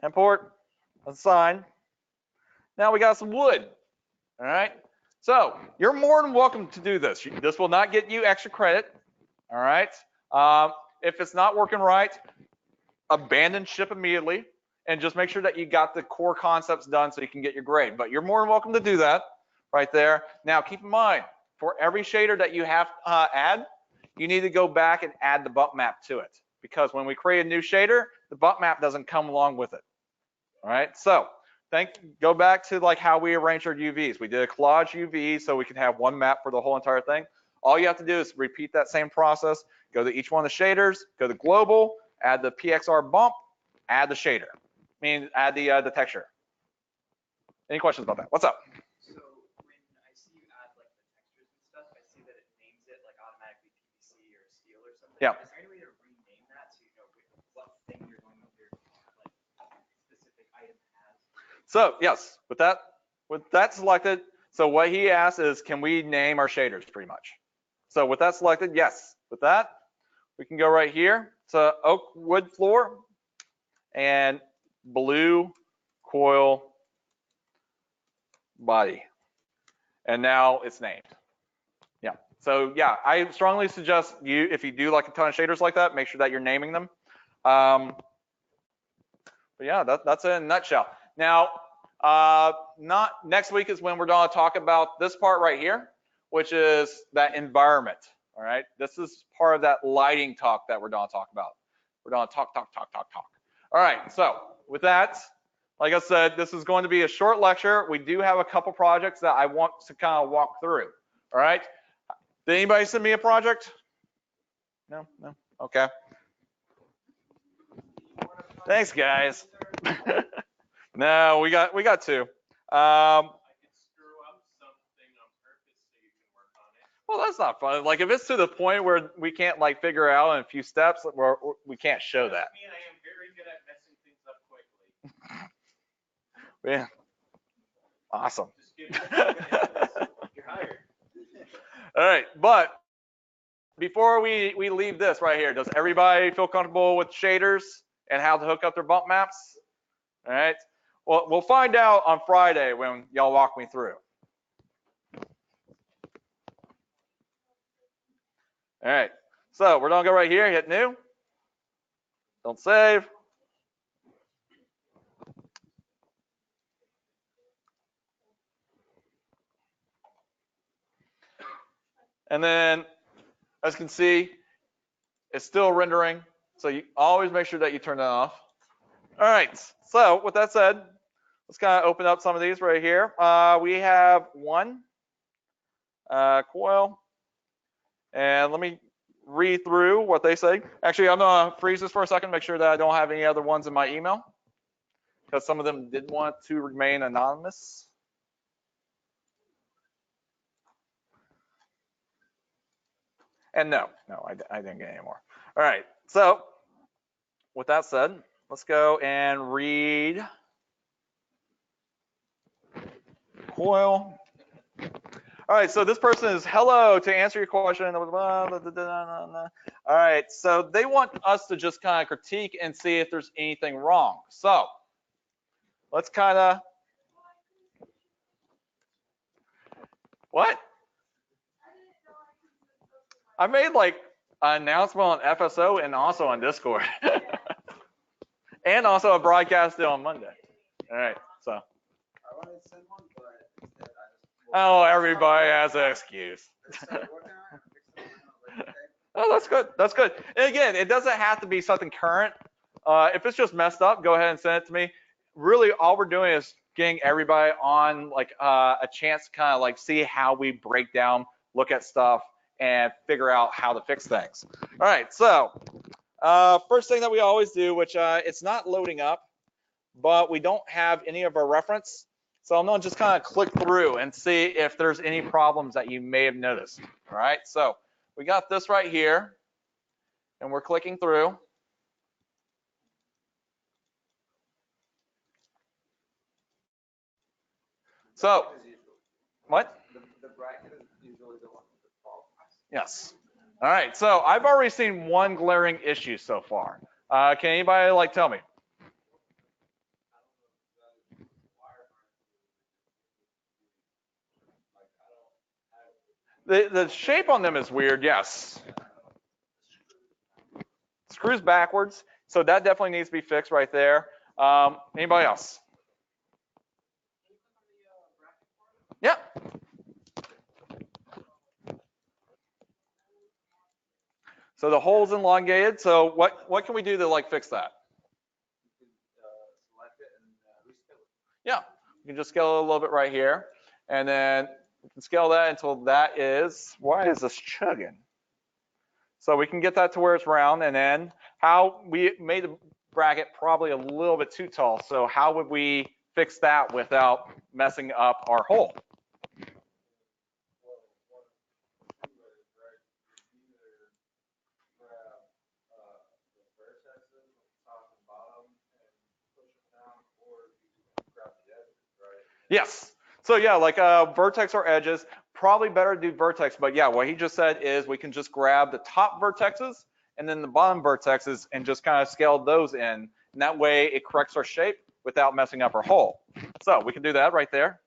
Import, assign. Now we got some wood. All right. So you're more than welcome to do this. This will not get you extra credit. All right. If it's not working right, abandon ship immediately and just make sure that you got the core concepts done so you can get your grade. But you're more than welcome to do that right there. Now keep in mind, for every shader that you have add, you need to go back and add the bump map to it, because when we create a new shader, the bump map doesn't come along with it. All right, so go back to like how we arranged our UVs. We did a collage UV so we can have one map for the whole entire thing. All you have to do is repeat that same process. Go to each one of the shaders, go to global, add the PXR bump, add the shader. I mean, add the texture. Any questions about that? What's up? So when I see you add like the textures and stuff, I see that it names it like automatically PVC or steel or something. Yeah. Is there any way to rename that so you know what thing you're going with your like specific item has? So yes, with that selected, so what he asked is, can we name our shaders pretty much? So with that selected, yes. With that, we can go right here to oak wood floor and blue coil body. And now it's named. Yeah. So yeah, I strongly suggest you, if you do like a ton of shaders like that, make sure that you're naming them. But yeah, that's it in a nutshell. Now, not next week is when we're going to talk about this part right here, which is that environment. All right. This is part of that lighting talk that we're going to talk about. We're going to talk. All right. So with that, like I said, this is going to be a short lecture. We do have a couple projects that I want to kind of walk through. All right. Did anybody send me a project? No. Okay. Thanks, guys. No, we got two. I can screw up something on purpose so you can work on it. Well, that's not fun. Like if it's to the point where we can't like figure out in a few steps, we can't show that. Me, I am very good at messing things up quickly. Yeah. Awesome. Just give me You're hired. All right, but before we leave this right here, does everybody feel comfortable with shaders and how to hook up their bump maps? All right. Well, we'll find out on Friday when y'all walk me through. All right. So we're gonna go right here, hit new. Don't save. And then, as you can see, it's still rendering. So you always make sure that you turn that off. All right. So with that said, let's kind of open up some of these right here. We have one coil, and let me read through what they say. Actually, I'm gonna freeze this for a second, make sure that I don't have any other ones in my email, because some of them did want to remain anonymous. And no, I didn't get any more. All right, so with that said, let's go and read coil. All right, so this person is, hello, to answer your question. All right, so they want us to just kind of critique and see if there's anything wrong. So let's kind of, what? I made like an announcement on FSO and also on Discord. And also a broadcast on Monday. All right, so. I wanted to send one, but instead I just. Oh, everybody has an excuse. Oh, that's good. That's good. And again, it doesn't have to be something current. If it's just messed up, go ahead and send it to me. Really, all we're doing is getting everybody on like a chance to kind of like see how we break down, look at stuff, and figure out how to fix things. All right, so first thing that we always do, which it's not loading up, but we don't have any of our reference. So I'm gonna just kind of click through and see if there's any problems that you may have noticed. All right, so we got this right here, and we're clicking through. So, what? The bracket is usually the one with the problems. Yes. All right, so I've already seen one glaring issue so far. Can anybody like tell me? The shape on them is weird, yes. Screws backwards, so that definitely needs to be fixed right there. Anybody else? Yeah. So the hole's elongated, so what can we do to like fix that? You can select it and rescale it. Yeah, you can just scale it a little bit right here, and then we can scale that until that is, why is this chugging? So we can get that to where it's round, and then how we made the bracket probably a little bit too tall, so how would we fix that without messing up our hole? Yes. So yeah, like vertex or edges, probably better to do vertex, but yeah, what he just said is we can just grab the top vertexes and then the bottom vertexes and just kind of scale those in. And that way it corrects our shape without messing up our hole. So we can do that right there.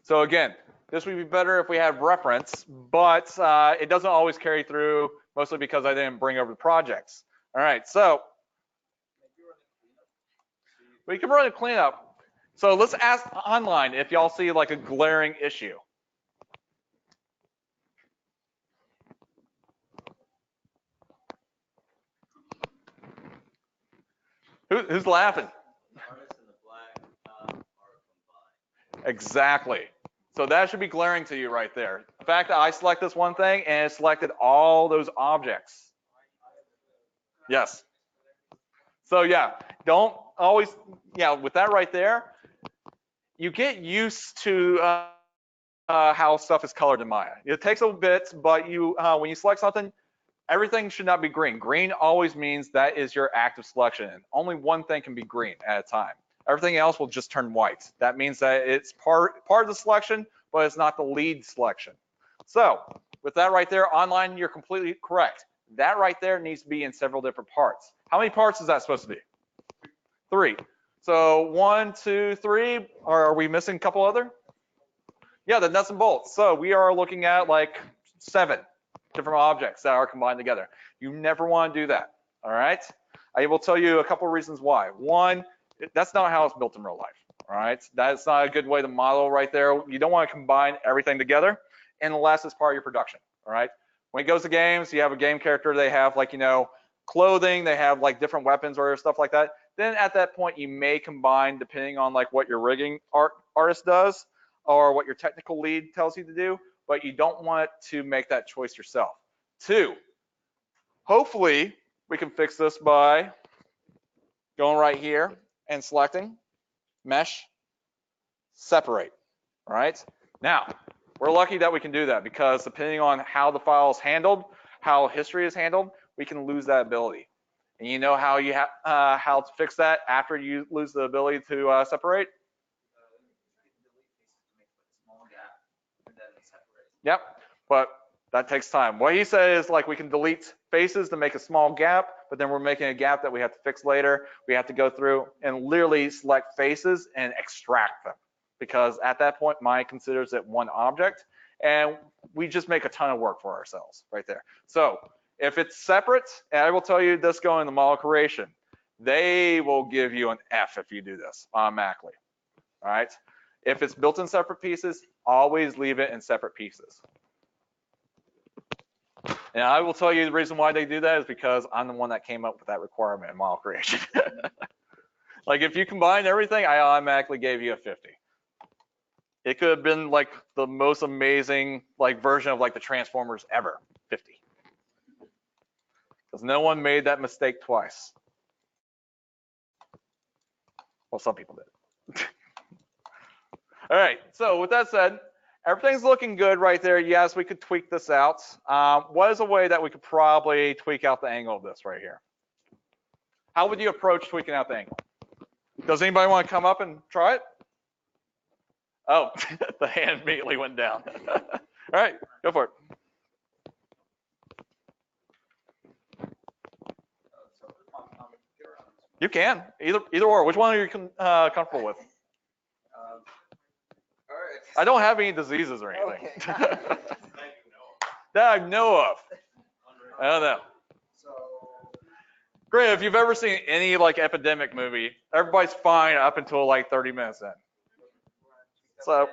So again, this would be better if we had reference, but it doesn't always carry through, mostly because I didn't bring over the projects. All right, so we can run a cleanup. So let's ask online if y'all see like a glaring issue. Who's laughing? The artist and the black are combined. Exactly. So that should be glaring to you right there. The fact that I select this one thing and it selected all those objects. Yes. So yeah, don't always, yeah, with that right there, you get used to how stuff is colored in Maya. It takes a bit, but you when you select something, everything should not be green. Green always means that is your active selection. And only one thing can be green at a time. Everything else will just turn white. That means that it's part of the selection, but it's not the lead selection. So with that right there, online, you're completely correct. That right there needs to be in several different parts. How many parts is that supposed to be? 3. So 1, 2, 3. Are we missing a couple other? Yeah, the nuts and bolts. So we are looking at like 7 different objects that are combined together. You never want to do that. All right. I will tell you a couple of reasons why. One, that's not how it's built in real life. All right. That's not a good way to model right there. You don't want to combine everything together unless it's part of your production. All right. When it goes to games, you have a game character, they have like, clothing, they have like different weapons or stuff like that. Then at that point, you may combine depending on like what your rigging artist does or what your technical lead tells you to do, but you don't want to make that choice yourself. 2, hopefully we can fix this by going right here and selecting mesh separate. All right. Now, we're lucky that we can do that because depending on how the file is handled, how history is handled, we can lose that ability. And you know how you how to fix that after you lose the ability to separate? Yep, but that takes time. What he said is like we can delete faces to make a small gap, but then we're making a gap that we have to fix later. We have to go through and literally select faces and extract them because at that point, Maya considers it one object and we just make a ton of work for ourselves right there. So if it's separate, and I will tell you this going to model creation, they will give you an F if you do this automatically. All right. If it's built in separate pieces, always leave it in separate pieces. And I will tell you the reason why they do that is because I'm the one that came up with that requirement in model creation. Like if you combine everything, I automatically gave you a 50. It could have been like the most amazing like version of like the Transformers ever, 50. Because no one made that mistake twice. Well, some people did. All right, so with that said, everything's looking good right there. Yes, we could tweak this out. What is a way that we could probably tweak out the angle of this right here? How would you approach tweaking out the angle? Does anybody want to come up and try it? Oh, the hand immediately went down. All right, go for it. You can, either or. Which one are you comfortable with? I don't have any diseases or anything. Okay. That I know of. I don't know. Great, if you've ever seen any like epidemic movie, everybody's fine up until like 30 minutes in. So,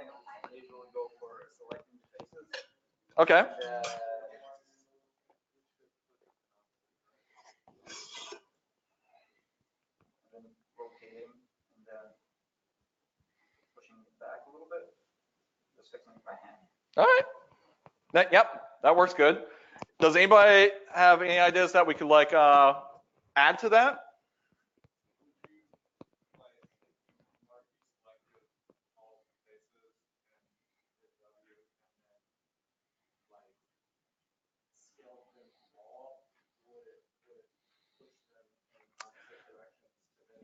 okay. Rotating and then pushing it back a little bit. Just fixing it by hand. All right. Yep, that works good. Does anybody have any ideas that we could like add to that?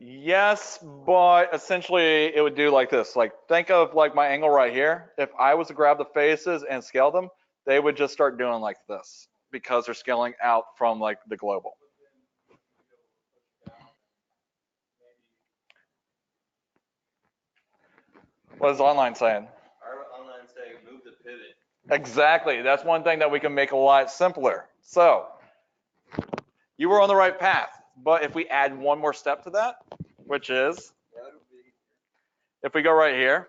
Yes, but essentially it would do like this. Like think of like my angle right here. If I was to grab the faces and scale them, they would just start doing like this because they're scaling out from like the global. What is online saying? Our online saying move the pivot. Exactly. That's one thing that we can make a lot simpler. So you were on the right path, but if we add one more step to that, which is if we go right here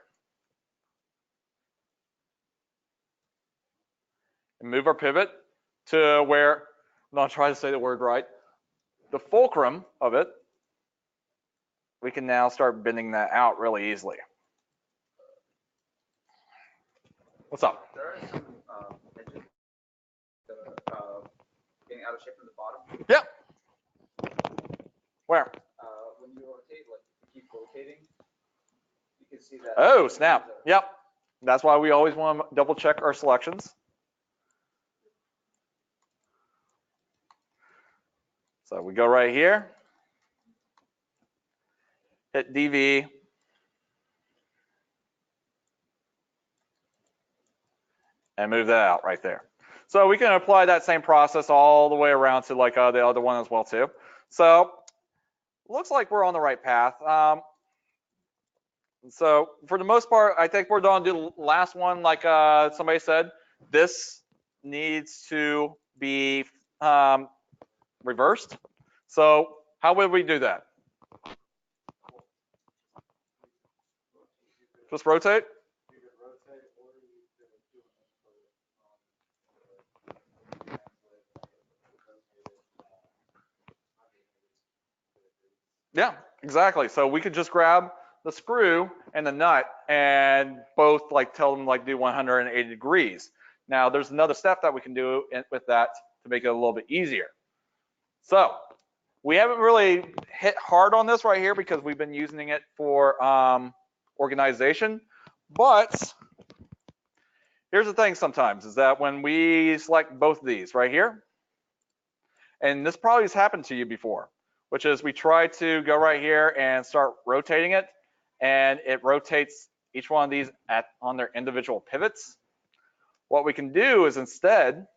and move our pivot to where, I'm not trying to say the word right, the fulcrum of it, we can now start bending that out really easily. What's up? There are some edges that are getting out of shape from the bottom. Yep. Where? When you rotate, like if you keep rotating, you can see that. Oh, snap. Yep. That's why we always want to double check our selections. So we go right here, hit DV, and move that out right there. So we can apply that same process all the way around to like the other one as well too. So looks like we're on the right path. So for the most part, I think we're done to do the last one. Like somebody said, this needs to be reversed. So how would we do that? Just rotate? Yeah, exactly. So we could just grab the screw and the nut and both like tell them like do 180 degrees. Now there's another step that we can do with that to make it a little bit easier. So we haven't really hit hard on this right here because we've been using it for organization. But here's the thing sometimes is that when we select both of these right here, and this probably has happened to you before, which is we try to go right here and start rotating it, and it rotates each one of these on their individual pivots. What we can do is instead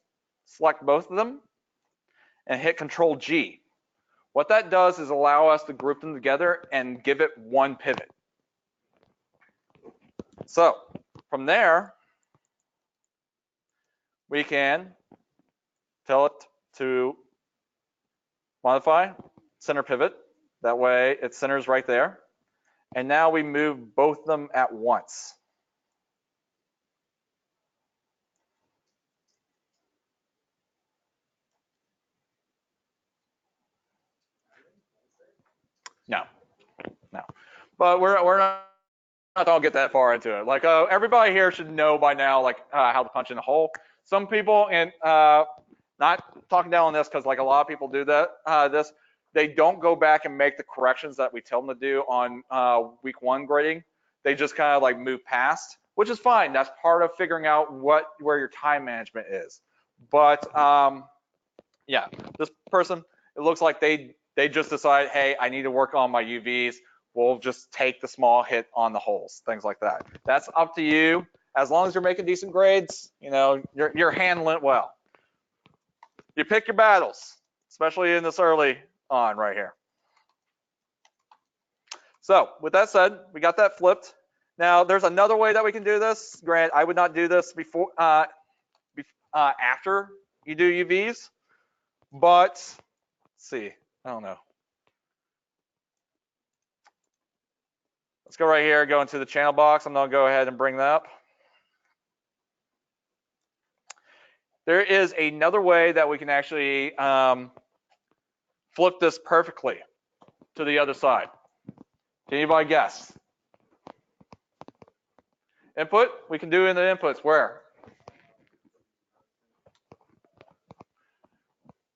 select both of them and hit Control G. What that does is allow us to group them together and give it one pivot. So from there, we can tell it to modify center pivot. That way it centers right there. And now we move both of them at once. No. But we're not gonna get that far into it. Like everybody here should know by now, like how to punch in a hole. Some people, and not talking down on this because like a lot of people do that. They don't go back and make the corrections that we tell them to do on week 1 grading. They just kind of like move past, which is fine. That's part of figuring out where your time management is. But yeah, this person, it looks like they just decide, hey, I need to work on my UVs. We'll just take the small hit on the holes, things like that. That's up to you. As long as you're making decent grades, you know, you're handling it well. You pick your battles, especially in this early on right here. So with that said, we got that flipped. Now there's another way that we can do this. Grant, I would not do this before, after you do UVs, but let's see, I don't know. Let's go right here, go into the channel box. I'm gonna go ahead and bring that up. There is another way that we can actually flip this perfectly to the other side. Can anybody guess? Input, we can do in the inputs, where?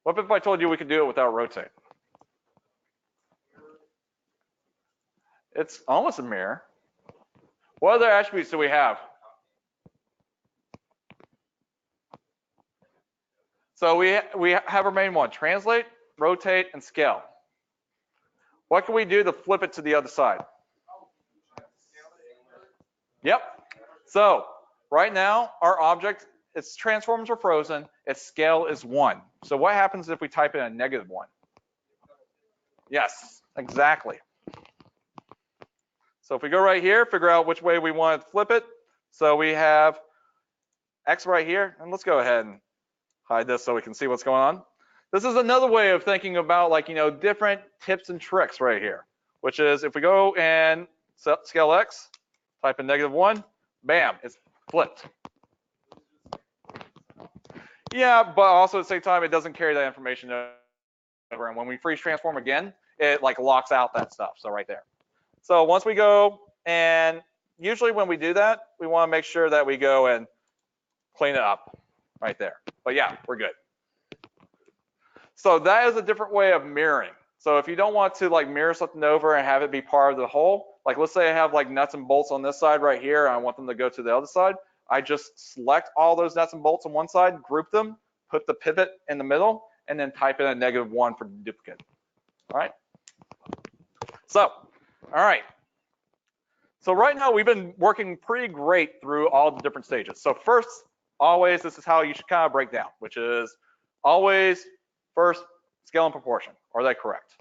What if I told you we could do it without rotate? It's almost a mirror. What other attributes do we have? So we have our main one, translate, rotate, and scale. What can we do to flip it to the other side? Yep. So right now, our object, its transforms are frozen, its scale is 1. So what happens if we type in a -1? Yes, exactly. So if we go right here, figure out which way we want to flip it. So we have X right here, and let's go ahead and hide this so we can see what's going on. This is another way of thinking about like, you know, different tips and tricks right here, which is if we go and scale X, type in -1, bam, it's flipped. Yeah, but also at the same time, it doesn't carry that information over. And when we freeze transform again, it like locks out that stuff. So right there. So once we go, and usually when we do that, we want to make sure that we go and clean it up right there. But yeah, we're good. So that is a different way of mirroring. So if you don't want to like mirror something over and have it be part of the whole, like let's say I have like nuts and bolts on this side right here, and I want them to go to the other side. I just select all those nuts and bolts on one side, group them, put the pivot in the middle, and then type in a -1 for the duplicate. All right. So, all right. So right now we've been working pretty great through all the different stages. So first, always, this is how you should kind of break down, which is always first scale and proportion. Are they correct?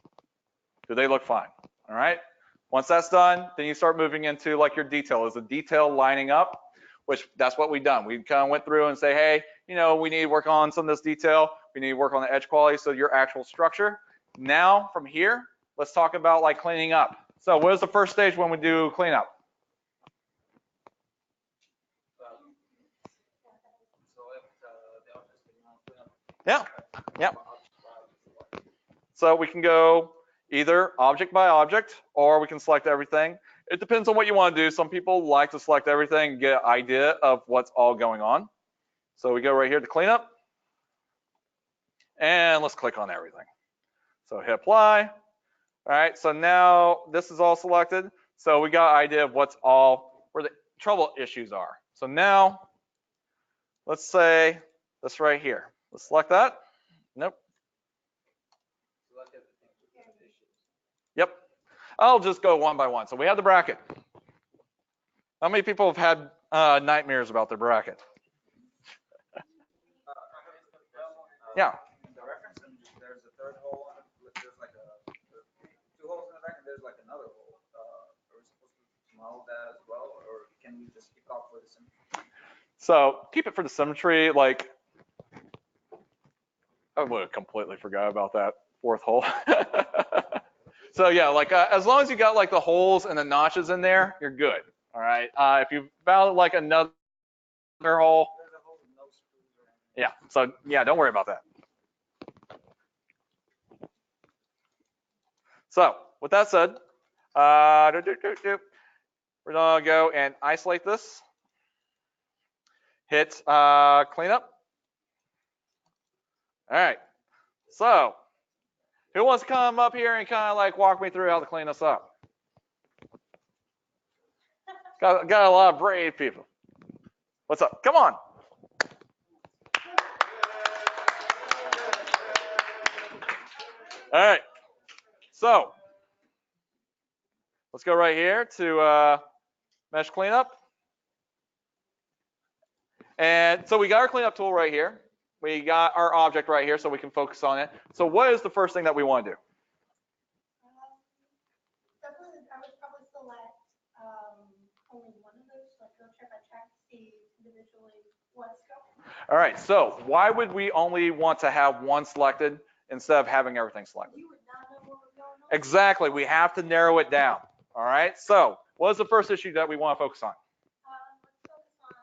Do they look fine? All right. Once that's done, then you start moving into like your detail. Is the detail lining up? Which that's what we've done. We kind of went through and say, hey, you know, we need to work on some of this detail. We need to work on the edge quality. So your actual structure. Now from here, let's talk about like cleaning up. So what is the first stage when we do cleanup? Yeah, yeah. So we can go, either object by object, or we can select everything. It depends on what you want to do. Some people like to select everything and get an idea of what's all going on. So we go right here to cleanup, and let's click on everything. So hit apply. All right, so now this is all selected. So we got an idea of what's all, where the trouble issues are. So now, let's say this right here. Let's select that. Nope. Select everything with the issues. Yep. I'll just go one by one. So we have the bracket. How many people have had nightmares about their bracket? Yeah. In the reference, and there's a third hole on it. There's like two holes in the back, and there's like another hole. Are we supposed to model that as well, or can we just keep it off for the symmetry? So keep it for the symmetry. Like, I would have completely forgot about that fourth hole. So yeah, like as long as you got like the holes and the notches in there, you're good. All right. If you found like another hole, There's a hole with no screws or anything. yeah. So yeah, don't worry about that. So with that said, we're gonna go and isolate this. Hit cleanup. All right. So who wants to come up here and kind of like walk me through how to clean this up? Got a lot of brave people. What's up? Come on. All right. So let's go right here to mesh cleanup. And so we got our cleanup tool right here. We got our object right here so we can focus on it. So what is the first thing that we want to do? Definitely, I would probably select only one of those, like go check by check, see individually what's going. All right, so why would we only want to have one selected instead of having everything selected? You would not know what was going on. Exactly, we have to narrow it down. All right, so what is the first issue that we want to focus on? Let's focus on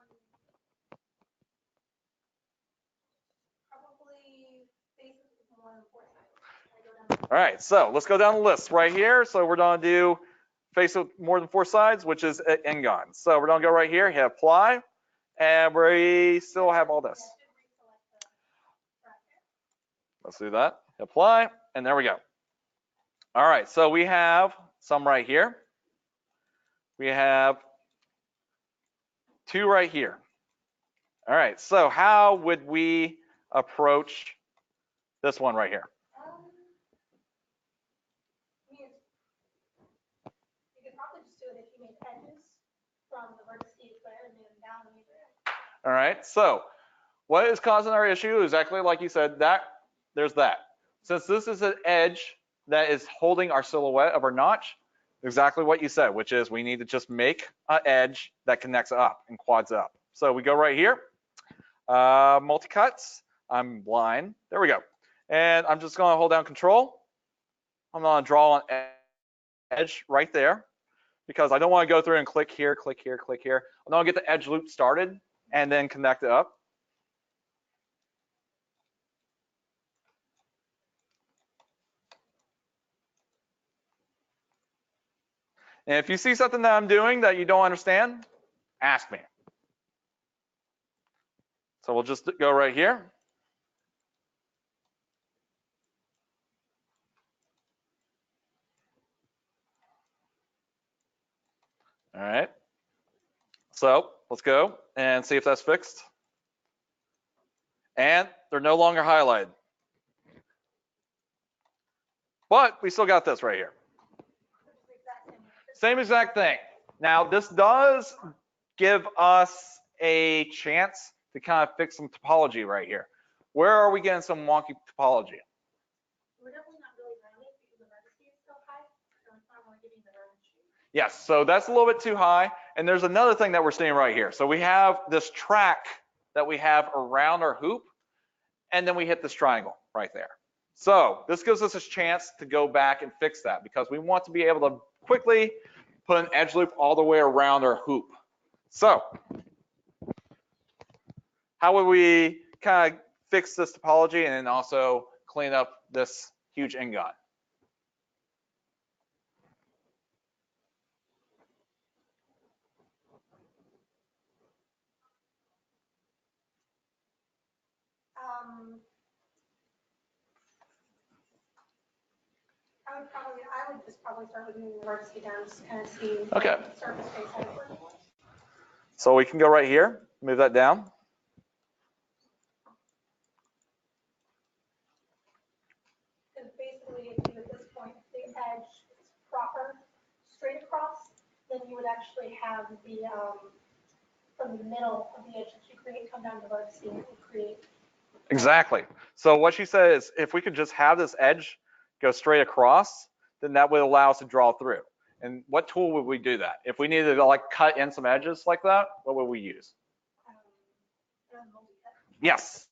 probably faces with more than 4 sides. I go down. All right, so let's go down the list right here. So we're going to do face with more than 4 sides, which is Ngon. So we're going to go right here, hit apply, and we still have all this. Let's do that, apply, and there we go. All right, so we have some right here. We have 2 right here. All right, so how would we approach this one right here? I mean, you could probably just do it if you made edges from the vertices there and then down and either. All right, so what is causing our issue? Exactly like you said, that there's that. Since this is an edge that is holding our silhouette of our notch, exactly what you said, which is we need to just make an edge that connects up and quads up. So we go right here, multi-cuts, I'm blind, there we go. And I'm just gonna hold down control. I'm gonna draw an edge right there because I don't wanna go through and click here, click here, click here. I'm gonna get the edge loop started and then connect it up. And if you see something that I'm doing that you don't understand, ask me. So we'll just go right here. All right. So let's go and see if that's fixed. And they're no longer highlighted. But we still got this right here. Same exact thing. Now this does give us a chance to kind of fix some topology right here. Where are we getting some wonky topology? We're definitely not really rounded because the vertices is so high, so it's not really giving the round shape. Yes, so that's a little bit too high. And there's another thing that we're seeing right here. So we have this track that we have around our hoop, and then we hit this triangle right there. So this gives us a chance to go back and fix that because we want to be able to quickly put an edge loop all the way around our hoop. So how would we kind of fix this topology and then also clean up this huge Ngon? I would just probably start with moving the vertices down, just kind of see. Okay. Surface face how it works. So we can go right here, move that down. Because basically, if you, at this point, if the edge is proper, straight across, then you would actually have the, from the middle of the edge that you create, come down to the vertex and create. Exactly. So what she said is if we could just have this edge go straight across, then that would allow us to draw through. And what tool would we do that? If we needed to like cut in some edges like that, what would we use? Multi-cut. Yes,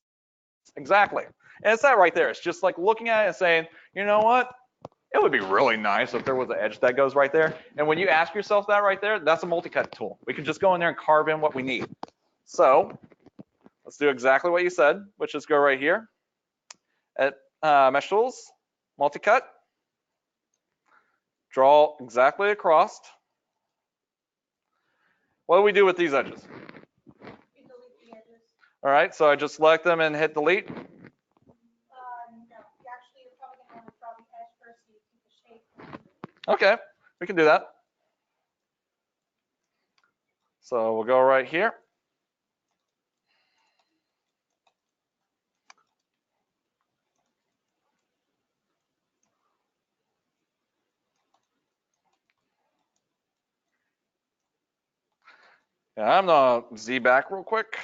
exactly. And it's that right there. It's just like looking at it and saying, you know what? It would be really nice if there was an edge that goes right there. And when you ask yourself that right there, that's a multi-cut tool. We can just go in there and carve in what we need. So let's do exactly what you said, which is go right here at Mesh Tools, multi-cut, draw exactly across. What do we do with these edges? You delete the edges. All right, so I just select them and hit delete. No, you actually, you're probably gonna want to draw the edge first so you keep the shape. Okay, we can do that. So we'll go right here. And I'm gonna Z back real quick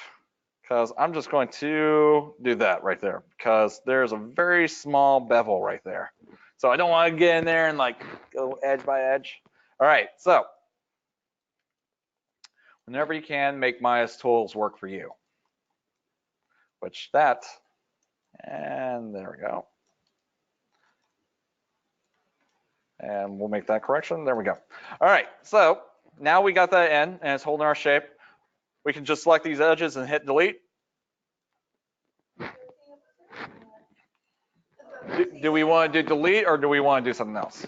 because I'm just going to do that right there because there's a very small bevel right there. So I don't want to get in there and like go edge by edge. All right, so whenever you can, make Maya's tools work for you. Which that, and there we go. And we'll make that correction. There we go. All right, so now we got that in and it's holding our shape. We can just select these edges and hit delete. Do we want to do delete or do we want to do something else?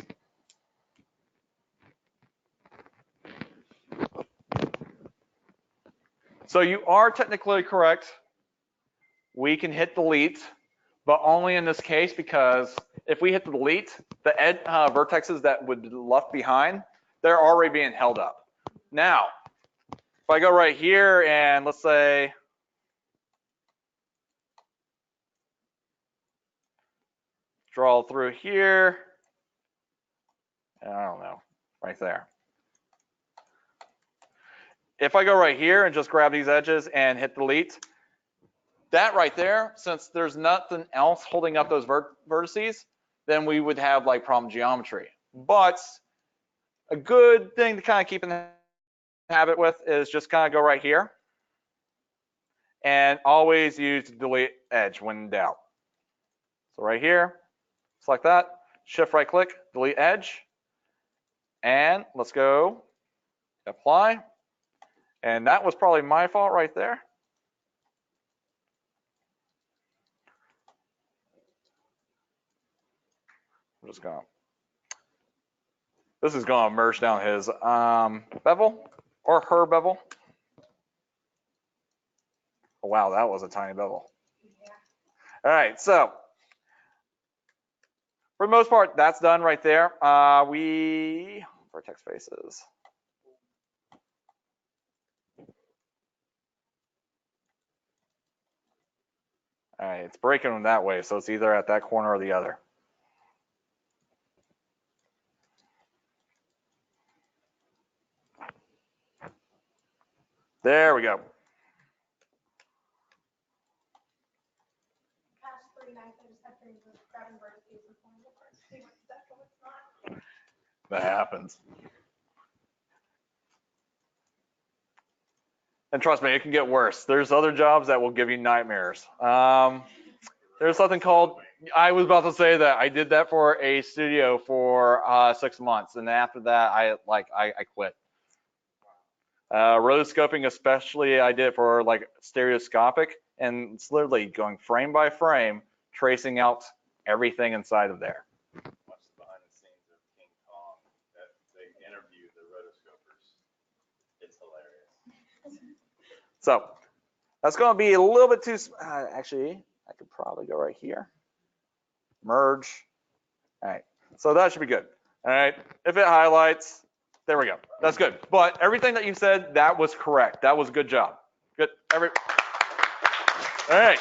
So you are technically correct. We can hit delete, but only in this case because if we hit the delete, the vertexes that would be left behind, they're already being held up. Now, if I go right here and let's say, draw through here, I don't know, right there. If I go right here and just grab these edges and hit delete, that right there, since there's nothing else holding up those vertices, then we would have like problem geometry. But a good thing to kind of keep in habit with is just kind of go right here and always use delete edge when in doubt. So right here, select that, shift right click, delete edge, and let's go apply. And that was probably my fault right there. I'm just gonna, this is gonna merge down his bevel or her bevel. Oh, wow, that was a tiny bevel. Yeah. All right, so for the most part, that's done right there. Vertex faces. All right, it's breaking them that way, so it's either at that corner or the other. There we go. Past 39, I just have to just grab and vertices and point it apart, see what's stuck and what's not. That happens. And trust me, it can get worse. There's other jobs that will give you nightmares. There's something called, I was about to say that I did that for a studio for 6 months. And after that, I quit. Rotoscoping especially, I did for like stereoscopic, and it's literally going frame by frame, tracing out everything inside of there. Watch the behind the scenes of King Kong that they interview the rotoscopers. It's hilarious. So that's going to be a little bit too, actually, I could probably go right here, merge. All right, So that should be good. All right. If it highlights, there we go. That's good. But everything that you said, that was correct. That was a good job. Good. All right.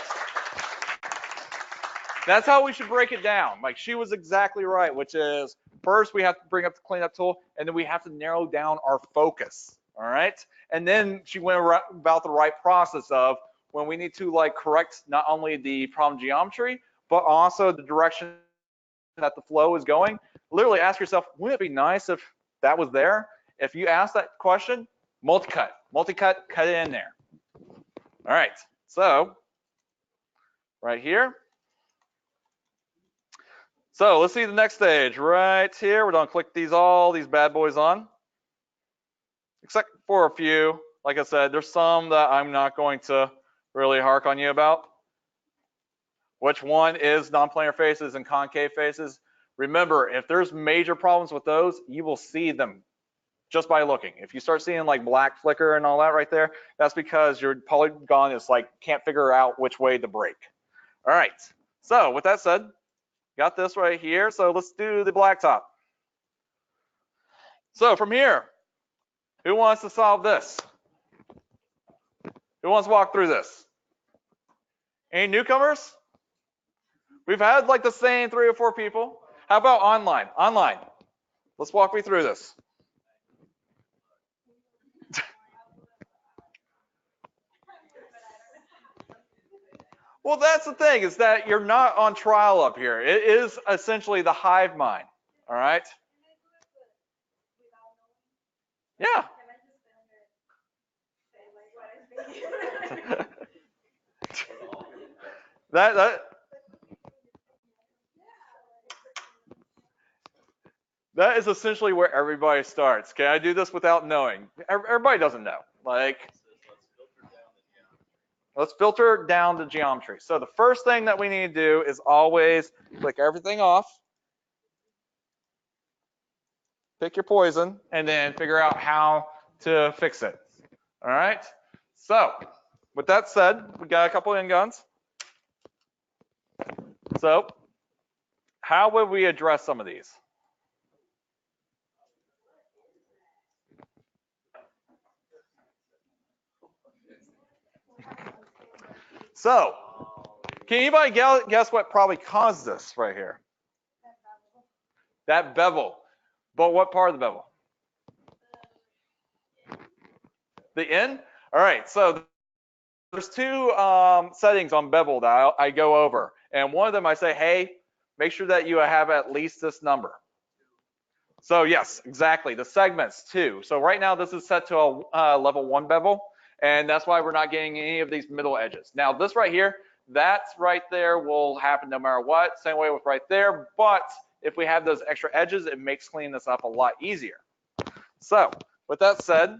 That's how we should break it down. Like she was exactly right, which is first we have to bring up the cleanup tool, and then we have to narrow down our focus. All right. And then she went about the right process of when we need to like correct not only the problem geometry, but also the direction that the flow is going. Literally ask yourself, wouldn't it be nice if that was there? If you ask that question, multi-cut, cut it in there. All right, so right here. So let's see the next stage right here. We're gonna click all these bad boys on, except for a few. Like I said, there's some that I'm not going to really hark on you about. Which one is non-planar faces and concave faces? Remember, if there's major problems with those, you will see them just by looking. If you start seeing like black flicker and all that right there, that's because your polygon is like can't figure out which way to break. All right, so with that said, got this right here. So let's do the blacktop. So from here, who wants to solve this? Who wants to walk through this? Any newcomers? We've had like the same 3 or 4 people. How about online? Online. Let's walk me through this. Well, that's the thing, is that you're not on trial up here. It is essentially the hive mind. All right? Yeah. That is essentially where everybody starts. Can I do this without knowing? Everybody doesn't know. Like, let's filter down the geometry. So the first thing that we need to do is always click everything off, pick your poison, and then figure out how to fix it. All right? So with that said, we got a couple end guns. So how would we address some of these? So can anybody guess what probably caused this right here? That bevel. But what part of the bevel? The end? All right, so there's 2 settings on bevel that I go over. And one of them I say, hey, make sure that you have at least this number. So yes, exactly, the segments 2. So right now this is set to a level 1 bevel, and that's why we're not getting any of these middle edges. Now this right here, that's right there will happen no matter what. Same way with right there, but if we have those extra edges, it makes cleaning this up a lot easier. So with that said,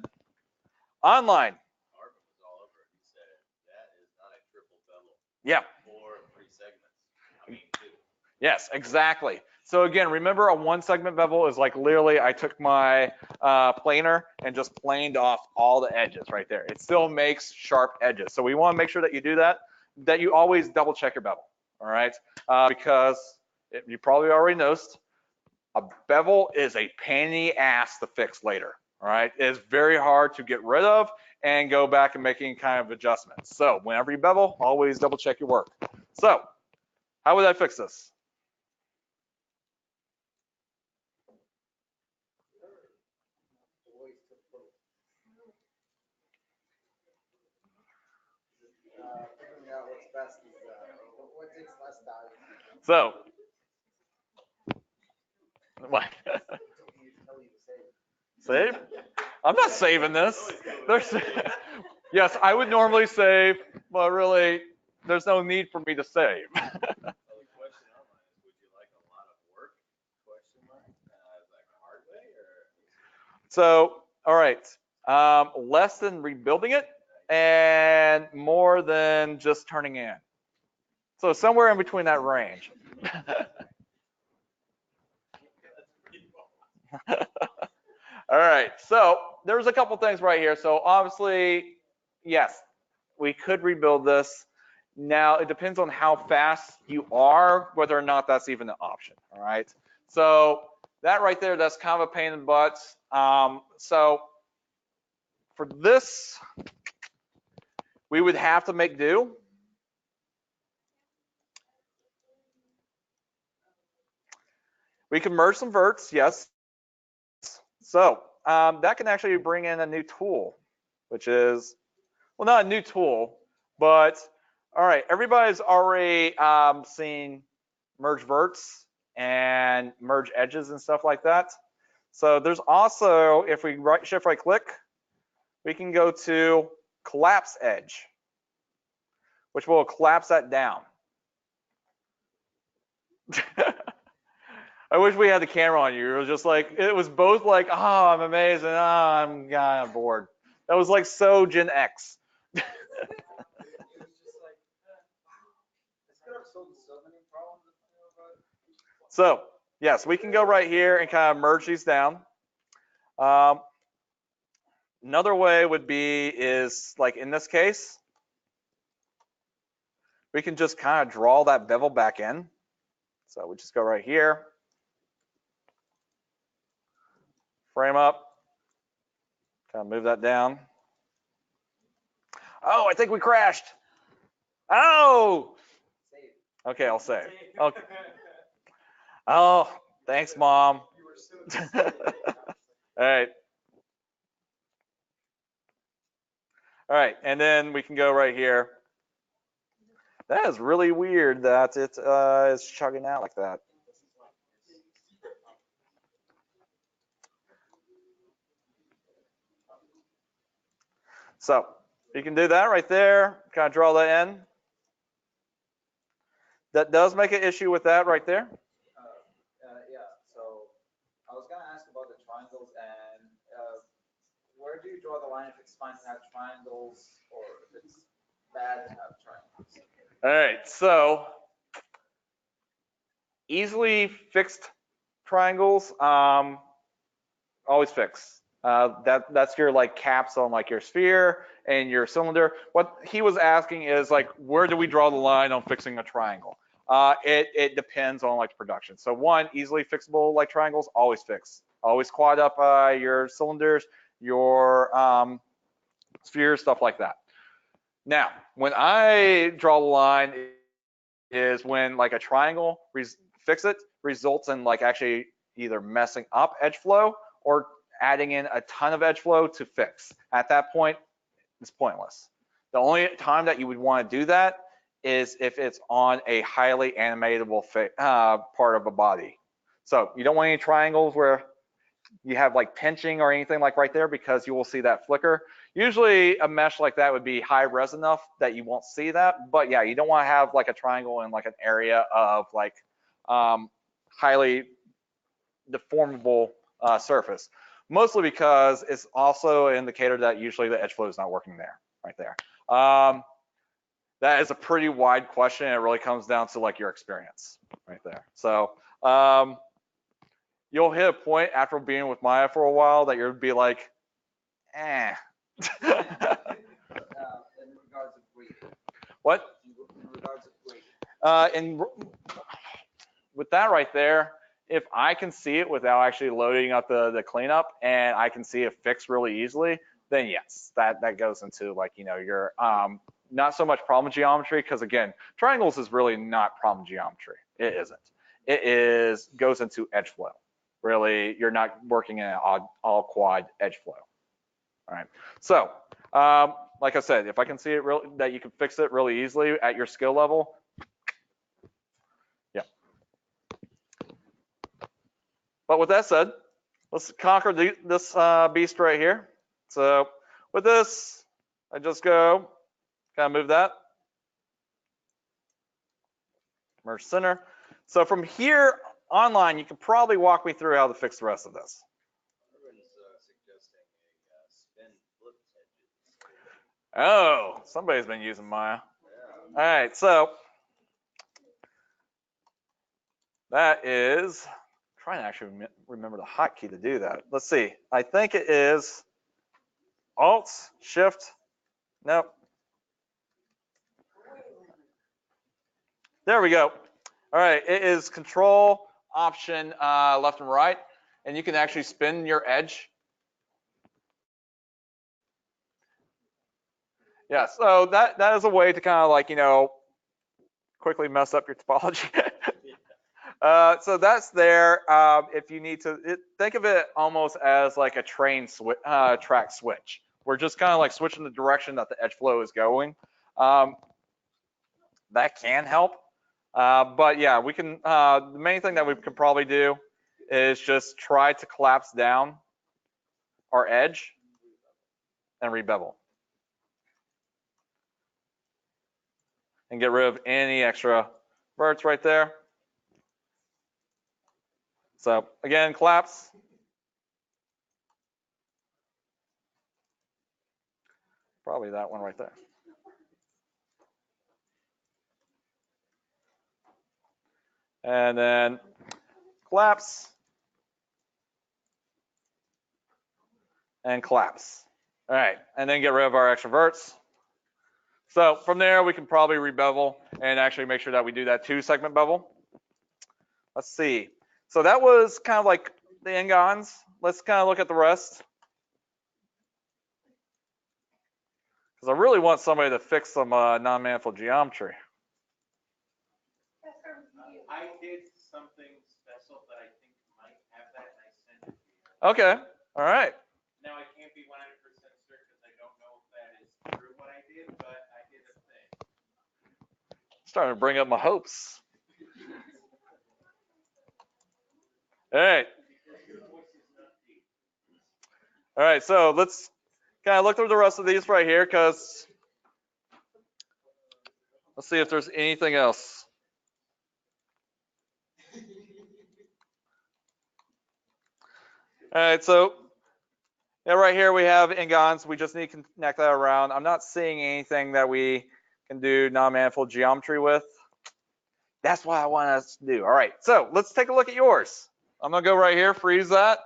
online. Marvin was all over it. He said that is not a triple bevel. Yeah. Or 3 segments. I mean 2. Yes, exactly. So again, remember a 1 segment bevel is like literally I took my planer and just planed off all the edges right there. It still makes sharp edges. So we want to make sure that you do that you always double check your bevel. All right, because you probably already noticed a bevel is a pain in the ass to fix later. All right, it's very hard to get rid of and go back and make any kind of adjustments. So whenever you bevel, always double check your work. So how would I fix this? Figuring out what's best is, what takes less time. So what? Save? I'm not saving this. Yes, I would normally save, but really, there's no need for me to save. Well, the question online is, would you like a lot of work? Question mark. Like a hard way or? So, all right, less than rebuilding it and more than just turning in. So somewhere in between that range. All right, so there's a couple things right here. So obviously, yes, we could rebuild this. Now it depends on how fast you are, whether or not that's even an option. All right. So that right there, that's kind of a pain in the butt. So for this, we would have to make do. We can merge some verts, yes. So that can actually bring in a new tool, which is, well, not a new tool, but all right, everybody's already seen merge verts and merge edges and stuff like that. So there's also, if we shift right click, we can go to collapse edge, which will collapse that down. I wish we had the camera on you. It was just like, it was both like, oh, I'm amazed, and oh, I'm kind of bored. That was like so Gen X. It was just like, it's gonna solve so many problems. So yes, we can go right here and kind of merge these down. Another way would be is like in this case, we can just kind of draw that bevel back in. So we just go right here, frame up, kind of move that down. Oh, I think we crashed. Oh, okay, I'll save. Okay. Oh, thanks, Mom. All right. All right, and then we can go right here. That is really weird that it is chugging out like that. So you can do that right there, kind of draw that in. That does make an issue with that right there. Yeah, so I was gonna ask about the triangles and where do you draw the line if it's fine to have triangles or if it's bad to have triangles? All right, so easily fixed triangles, always fix. That's your like caps on like your sphere and your cylinder. What he was asking is like, where do we draw the line on fixing a triangle? It depends on like production. So one, easily fixable like triangles, always fix. Always quad up your cylinders, your spheres, stuff like that. Now, when I draw the line is when like a triangle, fix it, results in like actually either messing up edge flow or adding in a ton of edge flow to fix. At that point, it's pointless. The only time that you would want to do that is if it's on a highly animatable part of a body. So you don't want any triangles where you have like pinching or anything like right there, because you will see that flicker. Usually a mesh like that would be high res enough that you won't see that. But yeah, you don't want to have like a triangle in like an area of like highly deformable surface. Mostly because it's also an indicator that usually the edge flow is not working there, right there. That is a pretty wide question. It really comes down to like your experience right there. So you'll hit a point after being with Maya for a while that you'll be like, eh. In regards of weight. What? In regards of weight. With that right there, if I can see it without actually loading up the cleanup and I can see it fixed really easily, then yes, that goes into like, you know, your not so much problem geometry, because again, triangles is really not problem geometry. It isn't. It goes into edge flow. Really, you're not working in an all quad edge flow. All right. So, like I said, if I can see it that you can fix it really easily at your skill level, yeah. But with that said, let's conquer this beast right here. So with this, I just go kind of move that, merge center. So from here online, you can probably walk me through how to fix the rest of this. Everyone's suggesting a spin flip edges. Oh, somebody's been using Maya. Yeah. All right, so that is, I'm trying to actually remember the hotkey to do that. Let's see. I think it is Alt, Shift, nope. There we go. All right, it is Control, option left and right, and you can actually spin your edge. Yeah, so that is a way to kind of like, you know, quickly mess up your topology. So that's there. If you need to, think of it almost as like a train track switch. We're just kind of like switching the direction that the edge flow is going. That can help. But yeah, we can, the main thing that we could probably do is just try to collapse down our edge and rebevel. And get rid of any extra verts right there. So again, collapse. Probably that one right there. And then collapse. And collapse. All right, and then get rid of our extra verts. So from there, we can probably rebevel and actually make sure that we do that 2-segment bevel. Let's see. So that was kind of like the Ngons. Let's kind of look at the rest. Because I really want somebody to fix some non-manifold geometry. I did something special that I think might have that, and I sent it to you. Okay, all right. Now, I can't be 100% certain because I don't know if that is true what I did, but I did a thing. Starting to bring up my hopes. All right. All right, so let's kind of look through the rest of these right here, because let's see if there's anything else. All right, so yeah, right here we have Ngons. We just need to connect that around. I'm not seeing anything that we can do non-manifold geometry with. That's what I want us to do. All right, so let's take a look at yours. I'm gonna go right here, freeze that,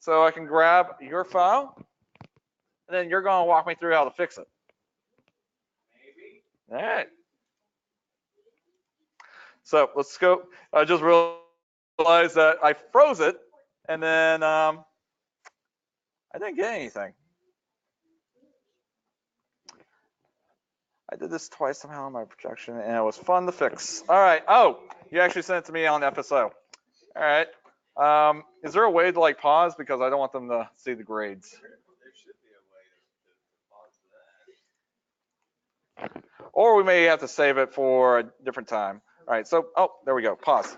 so I can grab your file, and then you're gonna walk me through how to fix it. Maybe. All right. So let's go. I just realized that I froze it, and then I didn't get anything. I did this twice somehow on my projection, and it was fun to fix. All right. Oh, you actually sent it to me on FSO. All right. Is there a way to like pause, because I don't want them to see the grades? There should be a way to pause that. Or we may have to save it for a different time. All right. So, oh, there we go. Pause.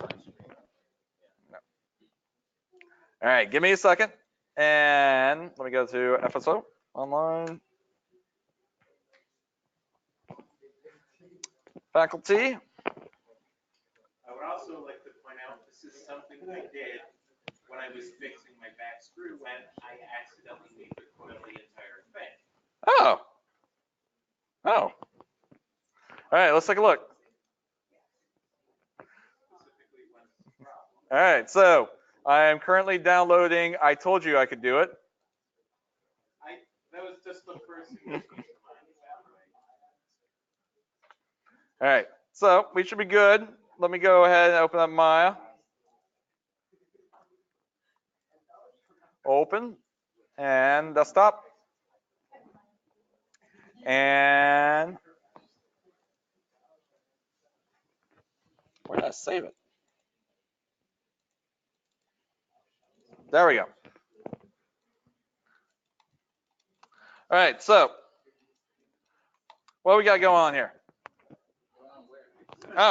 No. All right. Give me a second, and let me go to FSO online. Faculty. I would also like to point out this is something I did when I was fixing my back screw when I accidentally made the coil the entire thing. Oh. Oh. All right, let's take a look. Specifically when it's a problem. All right, so I am currently downloading I Told You I Could Do It. That was just the first thing that came to mind. All right, so we should be good. Let me go ahead and open up Maya. Open and desktop. And where did I save it? There we go. All right, so what we got going on here? Oh. On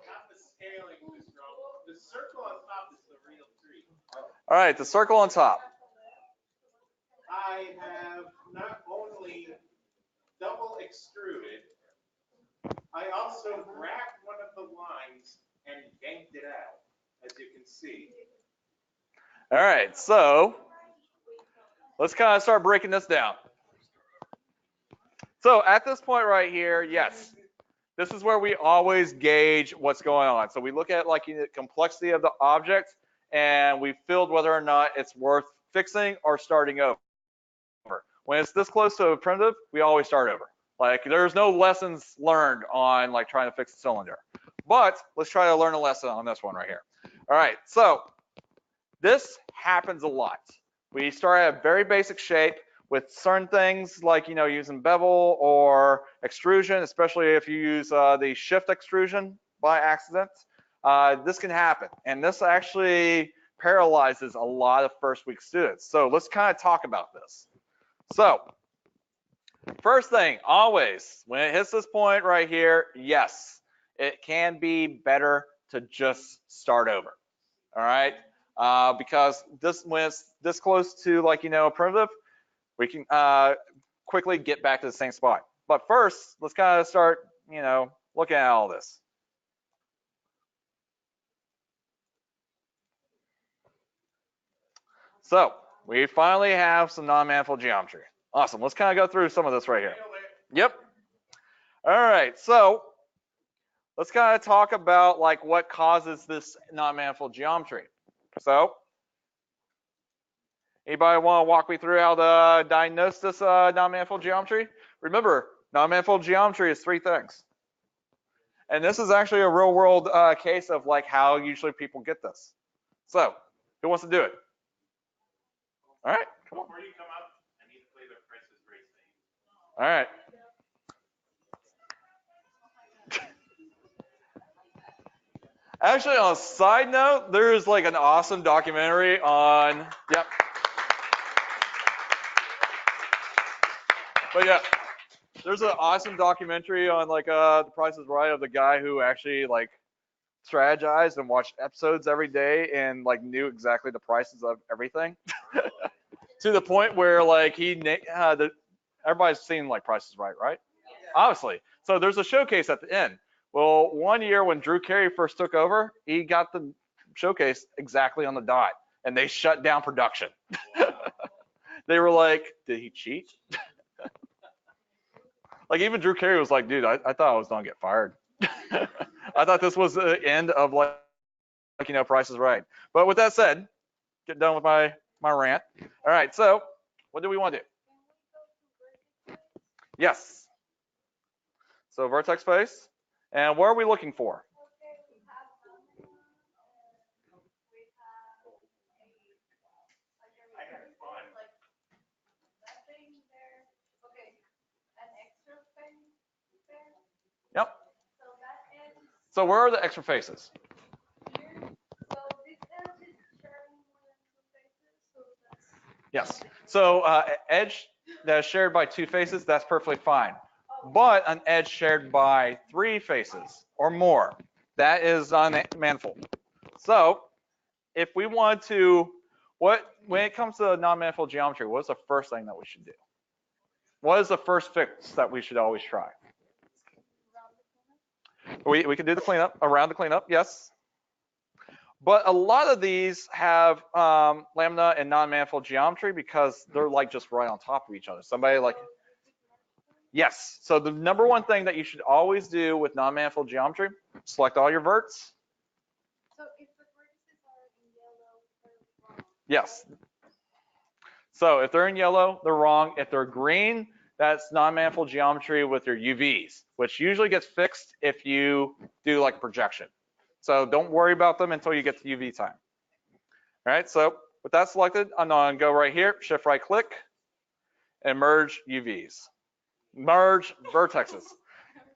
top of scaling was wrong. The circle on top is the real tree. All right, the circle on top. I have not only double extruded, I also grabbed one of the lines and yanked it out, as you can see. All right, so let's kind of start breaking this down. So at this point right here, yes, this is where we always gauge what's going on. So we look at like the complexity of the object, and we filled whether or not it's worth fixing or starting over. When it's this close to a primitive, we always start over. Like there's no lessons learned on like trying to fix a cylinder. But let's try to learn a lesson on this one right here. All right, so this happens a lot. We start at a very basic shape with certain things like, using bevel or extrusion, especially if you use the shift extrusion by accident. This can happen, and this actually paralyzes a lot of first week students. So let's kind of talk about this. So first thing, always, when it hits this point right here, yes, it can be better to just start over, all right? Because when it's this close to like, a primitive, we can quickly get back to the same spot. But first, let's kind of start, looking at all this. So we finally have some non-manifold geometry. Awesome. Let's kind of go through some of this right here. Yep. All right. So let's kind of talk about like what causes this non-manifold geometry. So anybody want to walk me through how to diagnose this non-manifold geometry? Remember, non-manifold geometry is 3 things. And this is actually a real world case of like how usually people get this. So who wants to do it? All right, come on. Before you come up, I need to play the Price is Right thing. All right. Actually, on a side note, there's like an awesome documentary on, yep. But yeah, there's an awesome documentary on like The Price is Right of the guy who actually like strategized and watched episodes every day and like knew exactly the prices of everything. To the point where like everybody's seen like Price is Right, right? Obviously. So there's a showcase at the end. Well, one year when Drew Carey first took over, he got the showcase exactly on the dot, and they shut down production. They were like, did he cheat? Like even Drew Carey was like, dude, I thought I was gonna get fired. I thought this was the end of like Price is Right. But with that said, get done with my rant. All right, so what do we want to do? Yes. So vertex face. And what are we looking for? Yep. So where are the extra faces? Yes. So edge that is shared by 2 faces, that's perfectly fine. But an edge shared by 3 faces or more, that is non-manifold. So if we want to, when it comes to non-manifold geometry, what's the first thing that we should do? What is the first fix that we should always try? We can do the cleanup, around the cleanup, yes. But a lot of these have lambda and non-manifold geometry because they're like just right on top of each other. Somebody like, yes. So the number one thing that you should always do with non-manifold geometry, select all your verts. So if the vertices are in yellow, they're wrong. Yes. So if they're in yellow, they're wrong. If they're green, that's non-manifold geometry with your UVs, which usually gets fixed if you do like a projection. So don't worry about them until you get to UV time. All right, so with that selected, I'm gonna go right here, shift right click, and merge UVs. Merge vertexes.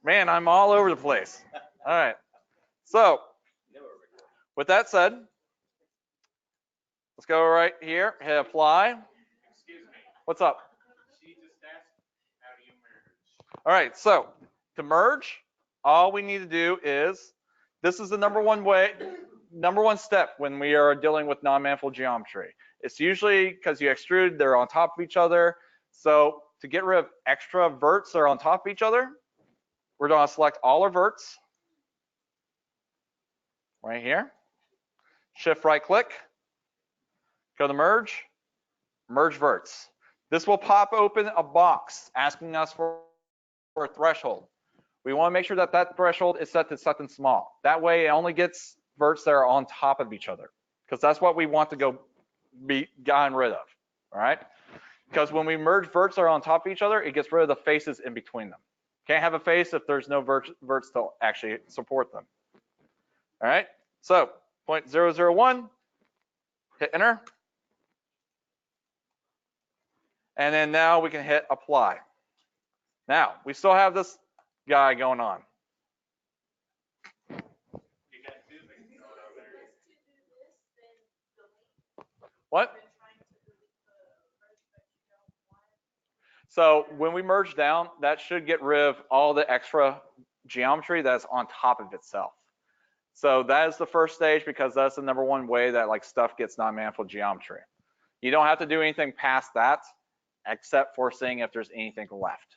Man, I'm all over the place. All right, so with that said, let's go right here, hit apply. Excuse me. What's up? She just asked, how do you merge? All right, so to merge, all we need to do is, this is the number one step when we are dealing with non-manifold geometry. It's usually because you extrude, they're on top of each other. So to get rid of extra verts that are on top of each other, we're going to select all our verts right here. Shift right click, go to merge, merge verts. This will pop open a box asking us for a threshold. We want to make sure that that threshold is set to something small. That way it only gets verts that are on top of each other, because that's what we want to be gotten rid of, all right? Because when we merge verts that are on top of each other, it gets rid of the faces in between them. Can't have a face if there's no verts to actually support them. All right, so 0.001, hit enter. And then now we can hit apply. Now, we still have this guy going on. You got two things going on there. What? So when we merge down, that should get rid of all the extra geometry that's on top of itself. So that is the first stage because that's the number one way that like stuff gets non-manifold geometry. You don't have to do anything past that except for seeing if there's anything left.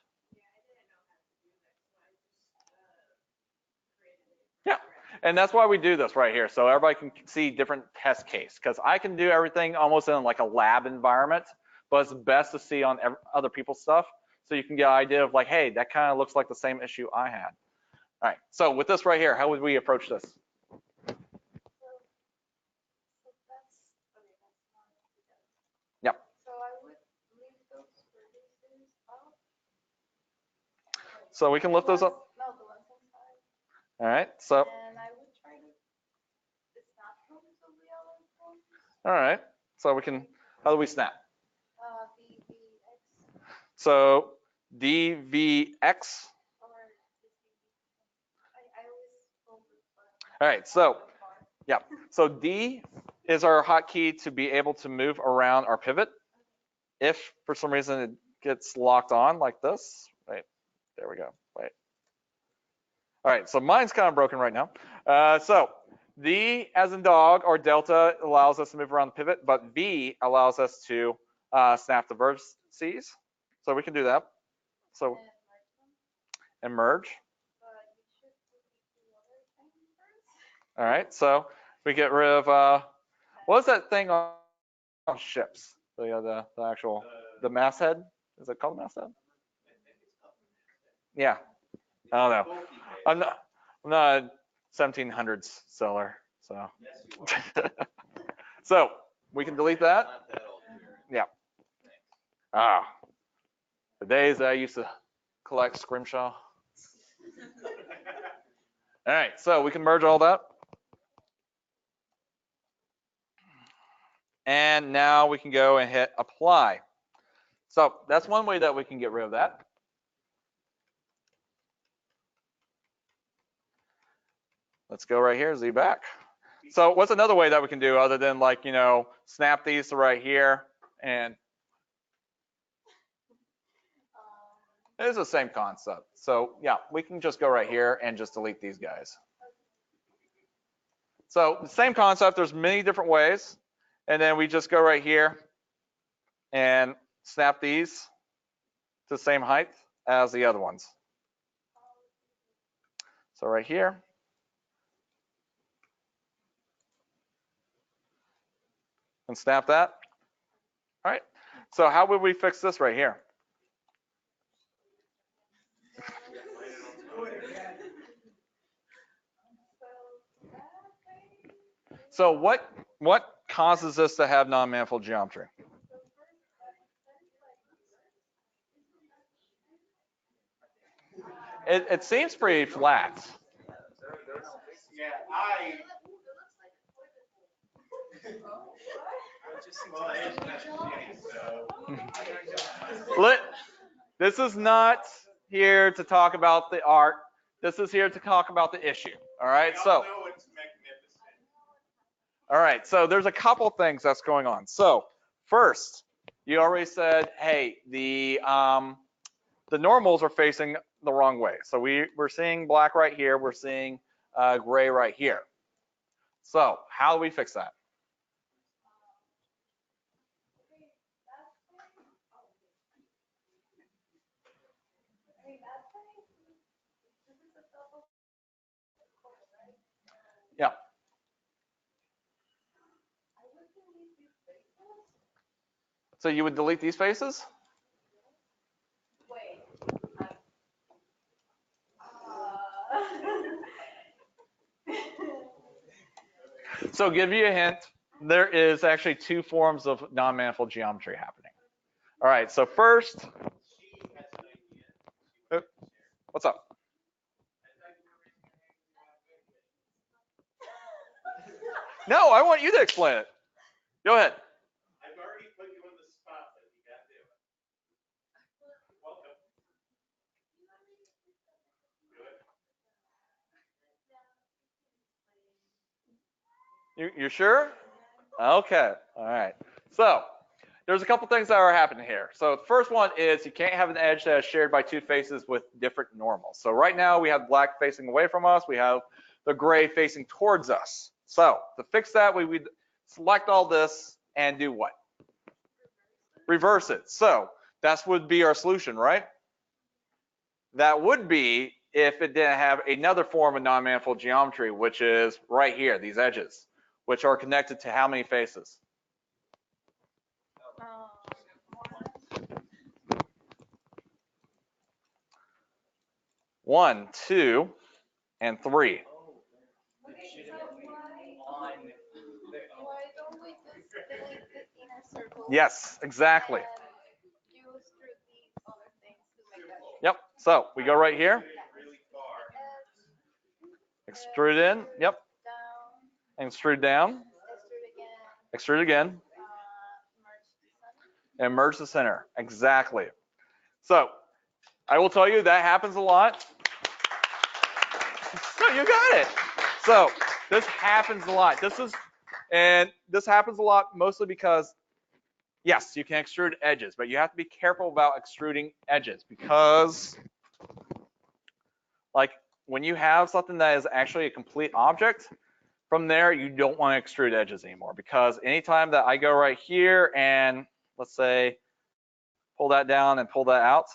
Yeah, and that's why we do this right here, so everybody can see different test case, because I can do everything almost in like a lab environment, but it's best to see on other people's stuff, so you can get an idea of like, hey, that kind of looks like the same issue I had. All right, so with this right here, how would we approach this? Yep. So I would leave those reducers up. So we can lift those up. No, the ones inside. All right, so, And I would try to snap them to the other ones. all right, so we can, how do we snap? VVX So DVX. or I always hold it. All right, so yeah, so D is our hotkey to be able to move around our pivot. If for some reason it gets locked on like this, right, there we go, right. All right, so mine's kind of broken right now. So D as in dog or delta allows us to move around the pivot, but V allows us to snap the vertices. So we can do that. So and merge. All right, so we get rid of what is that thing on ships? The actual the masthead. Is it called masthead? Yeah, I don't know. I'm not a 1700s seller, so. So we can delete that. Not that old here. Yeah. Ah, the days that I used to collect scrimshaw. All right, so we can merge all that. And now we can go and hit apply. So that's one way that we can get rid of that. Let's go right here, Z back. So what's another way that we can do other than like, you know, snap these to right here and it's the same concept. So yeah, we can just go right here and just delete these guys. So the same concept, there's many different ways. And then we just go right here and snap these to the same height as the other ones. So right here. And snap that. All right. So how would we fix this right here? So what causes this to have non-manifold geometry? It seems pretty flat. Yeah, This is not here to talk about the art. This is here to talk about the issue. All right, so. know it's magnificent. All right, so there's a couple things that's going on. So first, you already said, hey, the normals are facing the wrong way. So we're seeing black right here. We're seeing gray right here. So how do we fix that? Yeah. So you would delete these faces? Wait. So give you a hint, there is actually two forms of non-manifold geometry happening. All right, so first, She has an idea. What's up? No, I want you to explain it. Go ahead. I've already put you on the spot, but you got to do it. Welcome. You're sure? Okay. All right. So there's a couple things that are happening here. So the first one is you can't have an edge that is shared by two faces with different normals. So right now we have black facing away from us. We have the gray facing towards us. So to fix that, we would select all this and do what? Reverse it. So that would be our solution, right? That would be if it didn't have another form of non-manifold geometry, which is right here, these edges, which are connected to how many faces? 1, 2, and 3. Okay, so why don't we just delete the inner circle? Yes, exactly. And use through these other things to make that shape? Yep. So we go right here, Really far. extrude in, yep, Down, extrude down, extrude again, extrude again, merge the center. and merge the center. Exactly. So I will tell you that happens a lot. So you got it. So this happens a lot. This happens a lot mostly because, yes, you can extrude edges, but you have to be careful about extruding edges because, like, when you have something that is actually a complete object, from there you don't want to extrude edges anymore, because anytime that I go right here and let's say pull that down and pull that out,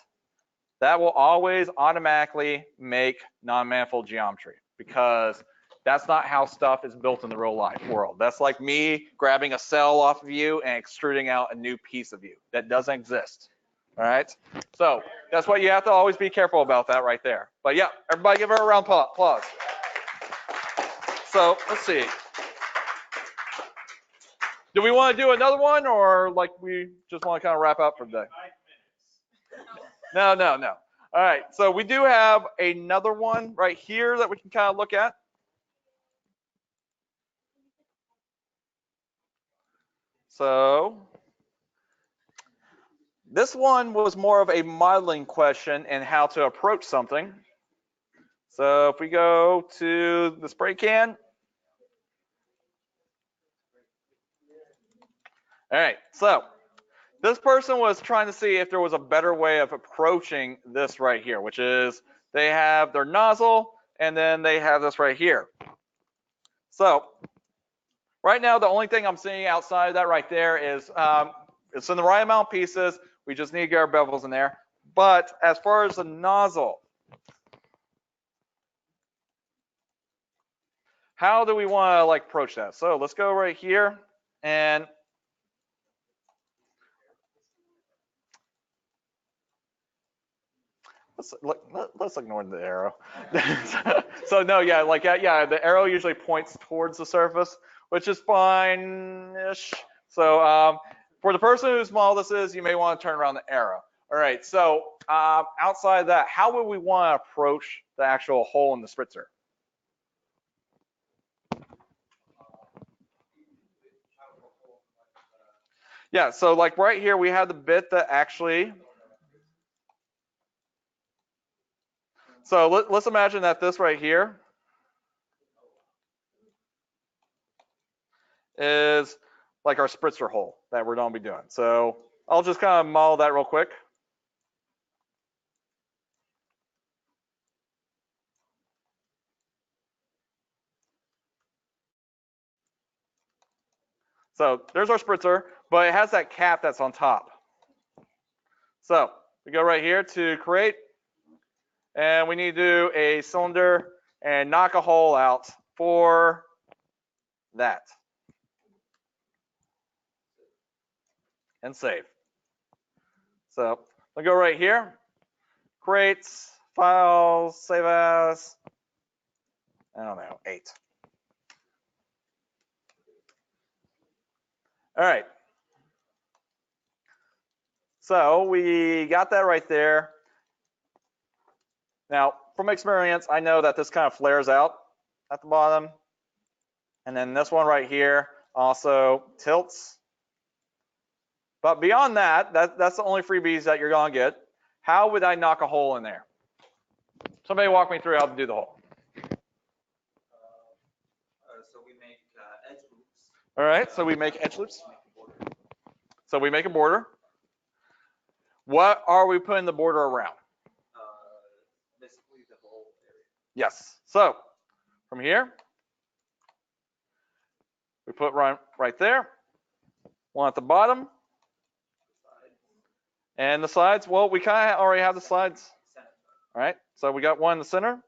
that will always automatically make non-manifold geometry, because that's not how stuff is built in the real life world. That's like me grabbing a cell off of you and extruding out a new piece of you. That doesn't exist. All right. So that's why you have to always be careful about that right there. But yeah, everybody give her a round of applause. So let's see. Do we want to do another one, or like we just want to kind of wrap up for the day? 5 minutes. No, no, no. All right. So we do have another one right here that we can kind of look at. So this one was more of a modeling question and how to approach something. So if we go to the spray can. All right, so this person was trying to see if there was a better way of approaching this right here, which is they have their nozzle and then they have this right here. So right now, the only thing I'm seeing outside of that right there is it's in the right amount of pieces. We just need to get our bevels in there. But as far as the nozzle, how do we want to like approach that? So let's go right here and let's ignore the arrow. So no, yeah, like yeah, the arrow usually points towards the surface, which is fine-ish. So for the person whose small this is, you may want to turn around the arrow. All right, so outside of that, how would we want to approach the actual hole in the spritzer? Yeah, so like right here, we have the bit that actually. So let's imagine that this right here is like our spritzer hole that we're going to be doing. So I'll just kind of model that real quick. So there's our spritzer, but it has that cap that's on top. So we go right here to create, and we need to do a cylinder and knock a hole out for that. And save. So we go right here, create, files, save as, I don't know, 8. All right. So we got that right there. Now, from experience, I know that this kind of flares out at the bottom. And then this one right here also tilts. But beyond that, that's the only freebies that you're gonna get. How would I knock a hole in there? Somebody walk me through how to do the hole. So we make edge loops. All right, so we make edge loops. So we make a border. What are we putting the border around? Basically the whole area. Yes. So from here, we put right there. One at the bottom. And the sides, well, we kind of already have the sides. All right, so we got one in the center.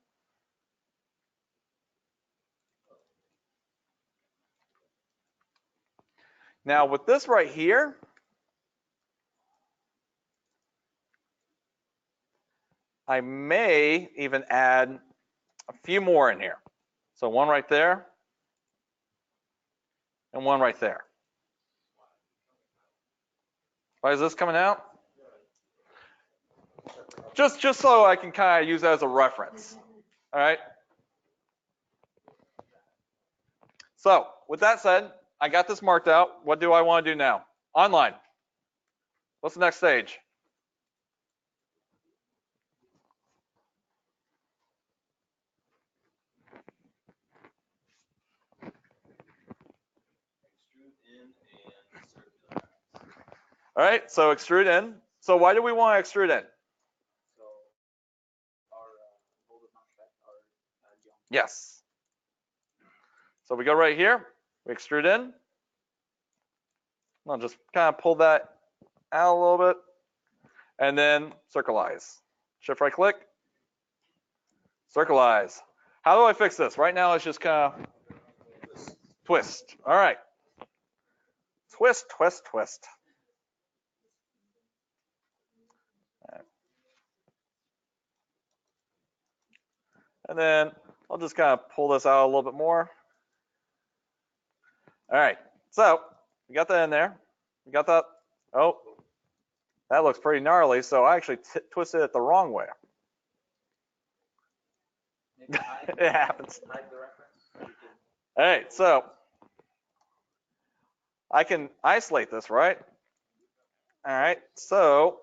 Now with this right here, I may even add a few more in here. So one right there and one right there. Why is this coming out? Just so I can kind of use that as a reference. All right. So with that said, I got this marked out. What do I want to do now? Online. What's the next stage? Extrude in and circularize. All right, so extrude in. So why do we want to extrude in? So our mold is not set, our geometry. Yes. So we go right here, we extrude in. I'll just kind of pull that out a little bit. And then circleize. Shift right click. Circleize. How do I fix this? Right now it's just kind of twist. All right. Twist, twist, twist. And then I'll just kind of pull this out a little bit more. All right, so we got that in there. We got that. Oh, that looks pretty gnarly. So I actually twisted it the wrong way. Maybe hide- It happens. hide the reference. You can- All right, so I can isolate this, right? All right, so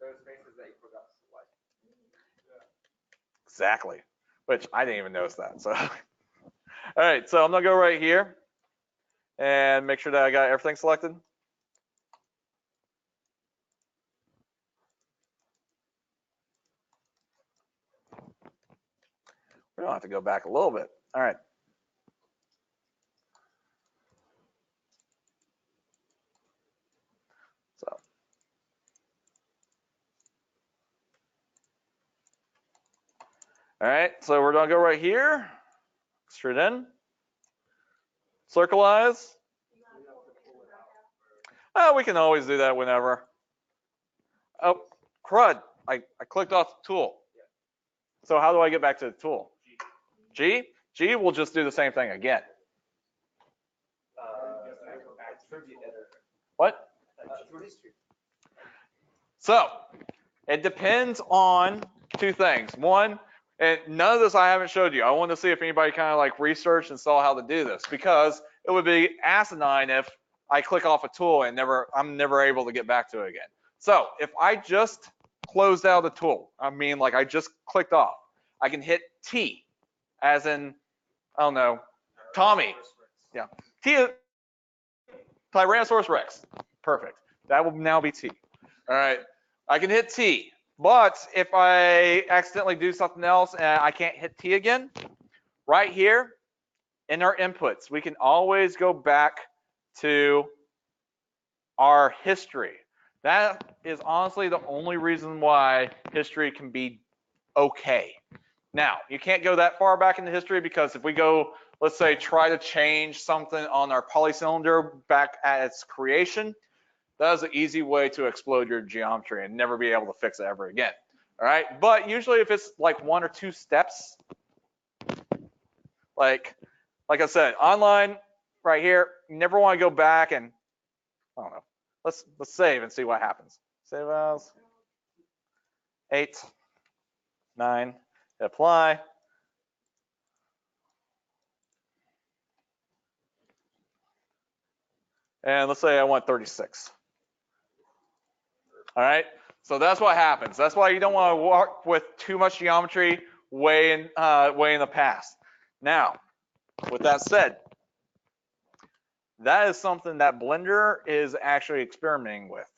There's spaces that you forgot to select. exactly, which I didn't even notice that. So, all right, so I'm gonna go right here and make sure that I got everything selected. We don't have to go back a little bit. All right. So. All right, so we're gonna go right here, extrude in, circleize. Oh, we can always do that whenever. Oh, crud, I clicked off the tool. So how do I get back to the tool? G? G will just do the same thing again. Attribute editor. What? Through history. So it depends on two things. One, and none of this I haven't showed you. I wanted to see if anybody kind of like researched and saw how to do this, because it would be asinine if I click off a tool and I'm never able to get back to it again. So if I just closed out the tool, I mean like I just clicked off, I can hit T, as in, I don't know, Tommy. Yeah, T, Tyrannosaurus Rex. Perfect. That will now be T. All right, I can hit T. But if I accidentally do something else and I can't hit T again, right here in our inputs, we can always go back to our history. That is honestly the only reason why history can be okay. Now, you can't go that far back into history, because if we go, let's say, try to change something on our polycylinder back at its creation, that is an easy way to explode your geometry and never be able to fix it ever again. All right, but usually if it's like one or two steps, like I said, online right here, you never want to go back and, I don't know, let's save and see what happens. Save as. 8, 9, hit apply. And let's say I want 36. All right, so that's what happens. That's why you don't want to work with too much geometry way in the past. Now, with that said, that is something that Blender is actually experimenting with,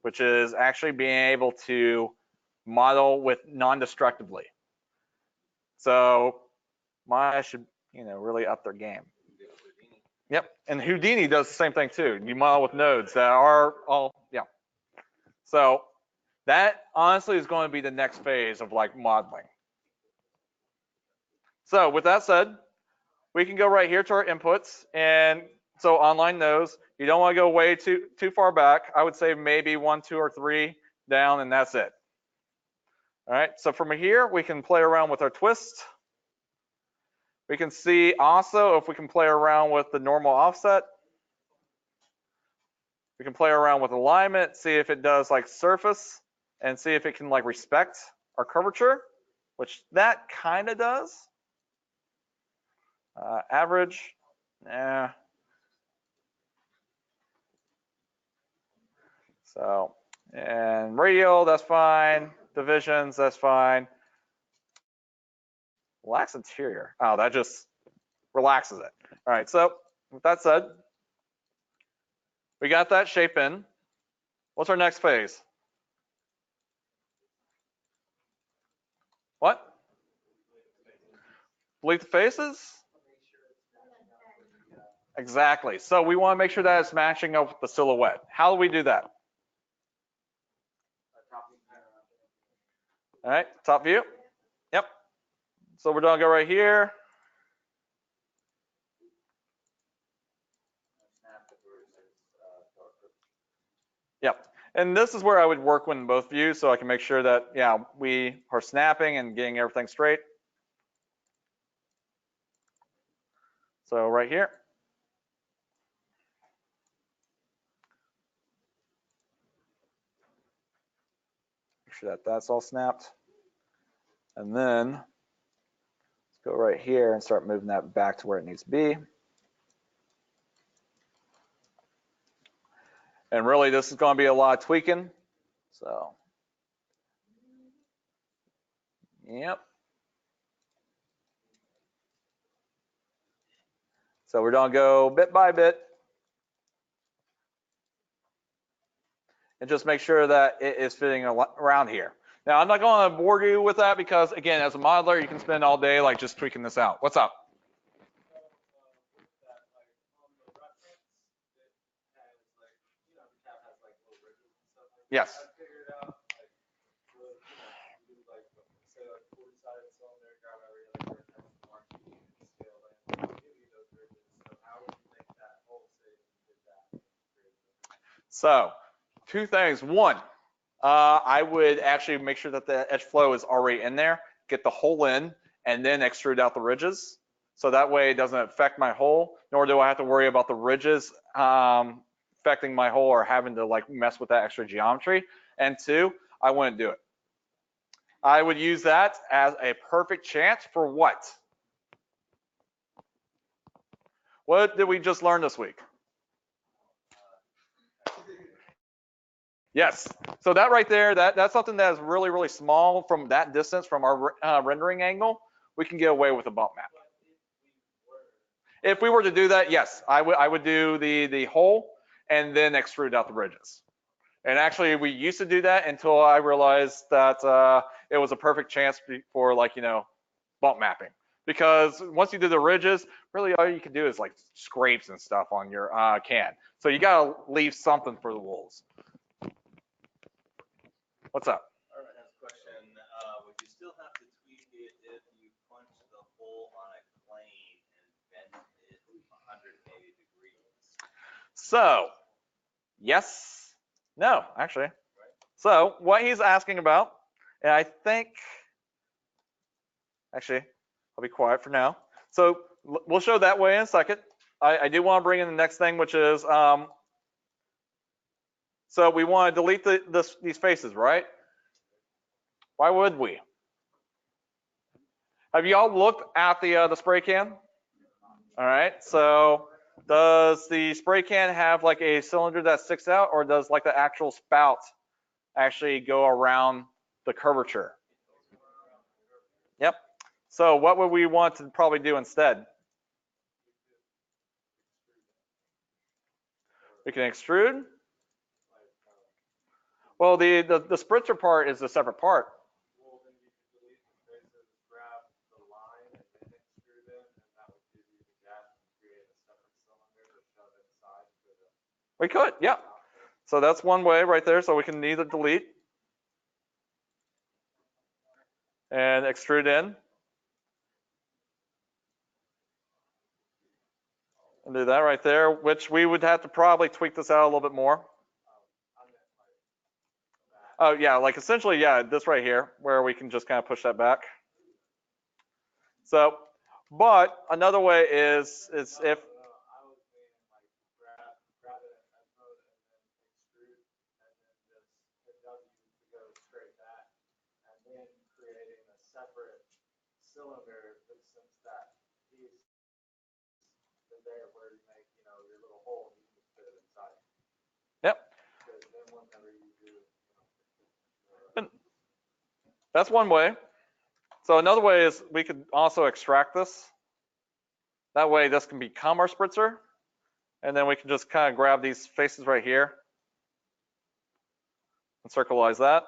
which is actually being able to model with non-destructively. So Maya should, really up their game. Yep, and Houdini does the same thing too. You model with nodes that are all, yeah. So that honestly is going to be the next phase of like modeling. So with that said, we can go right here to our inputs, and so online knows you don't want to go way too far back. I would say maybe 1, 2, or 3 down, and that's it. All right, so from here we can play around with our twist. We can see also if we can play around with the normal offset. We can play around with alignment, see if it does like surface, and see if it can like respect our curvature, which that kind of does. Average, yeah. So, and radial, that's fine. Divisions, that's fine. Relax interior. Oh, that just relaxes it. All right, so with that said, we got that shape in. What's our next phase? What? Delete the faces? Exactly. So we want to make sure that it's matching up with the silhouette. How do we do that? All right, top view. Yep. So we're gonna go right here. Yep. And this is where I would work in both views so I can make sure that, yeah, we are snapping and getting everything straight. So right here. Make sure that that's all snapped. And then let's go right here and start moving that back to where it needs to be. And really, this is going to be a lot of tweaking. So, yep. So we're going to go bit by bit and just make sure that it is fitting around here. Now, I'm not going to bore you with that because, again, as a modeler, you can spend all day like just tweaking this out. What's up? Yes. So, two things. One, I would actually make sure that the edge flow is already in there, get the hole in, and then extrude out the ridges. So that way it doesn't affect my hole, nor do I have to worry about the ridges affecting my hole or having to like mess with that extra geometry. And two, I wouldn't do it. I would use that as a perfect chance for what? What did we just learn this week? Yes, so that right there, that's something that is really, really small from that distance from our rendering angle. We can get away with a bump map. If we were to do that, yes, I would do the hole and then extrude out the ridges. And actually, we used to do that until I realized that it was a perfect chance for like, bump mapping. Because once you do the ridges, really all you can do is like scrapes and stuff on your can. So you gotta leave something for the wolves. What's up? All right, I have a question. Would you still have to tweak it if you punch the hole on a plane and bend it 180 degrees? So, yes, no, actually. So what he's asking about, and I think, actually, I'll be quiet for now. So we'll show that way in a second. I do want to bring in the next thing, which is, so we want to delete these faces, right? Why would we? Have you all looked at the spray can? All right, so does the spray can have like a cylinder that sticks out, or does like the actual spout actually go around the curvature? Yep. So what would we want to probably do instead? We can extrude. Well, the spritzer part is a separate part. Well, then you could delete the traces, grab the line, and then extrude it, and that would give you the gap and create a separate cylinder to shove inside for the. We could, yeah. So that's one way right there. So we can either delete and extrude in. And do that right there, which we would have to probably tweak this out a little bit more. Oh yeah, like essentially, yeah, this right here, where we can just kind of push that back. So, but another way is if, I was thinking like grab it in head mode and then extrude, and then just hit W to go straight back, and then creating a separate cylinder, but since that piece is there where you make, you know, your little hole, you can just put it inside. Yep. Because then whenever you do, That's one way. So another way is we could also extract this. That way this can become our spritzer. And then we can just kind of grab these faces right here and circleize that.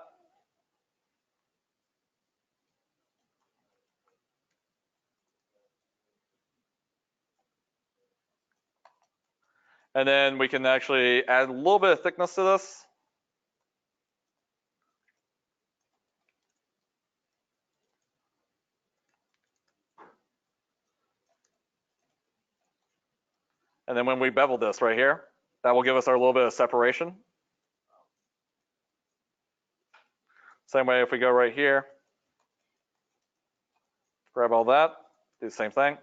And then we can actually add a little bit of thickness to this. And then when we bevel this right here, that will give us our little bit of separation. Same way if we go right here, grab all that, do the same thing.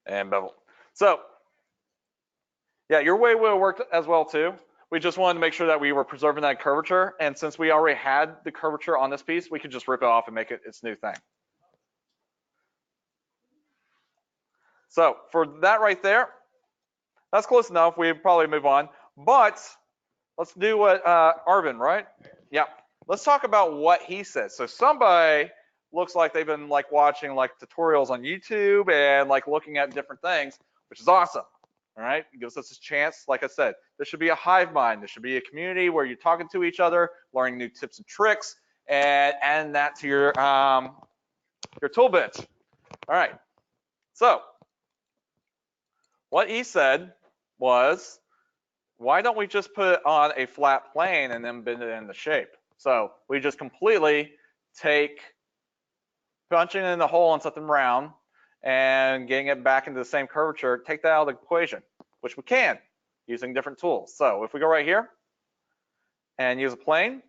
And bevel. So, yeah, your way would have worked as well too. We just wanted to make sure that we were preserving that curvature. And since we already had the curvature on this piece, we could just rip it off and make it its new thing. So for that right there, that's close enough. We probably move on. But let's do what Arvin, right? Yeah. Let's talk about what he says. So somebody looks like they've been like watching like tutorials on YouTube and like looking at different things, which is awesome. All right, it gives us a chance. Like I said, there should be a hive mind. There should be a community where you're talking to each other, learning new tips and tricks, and adding that to your tool bench. All right. So what he said was, why don't we just put it on a flat plane and then bend it into shape? So we just completely take punching in the hole on something round and getting it back into the same curvature, take that out of the equation, which we can using different tools. So if we go right here and use a plane,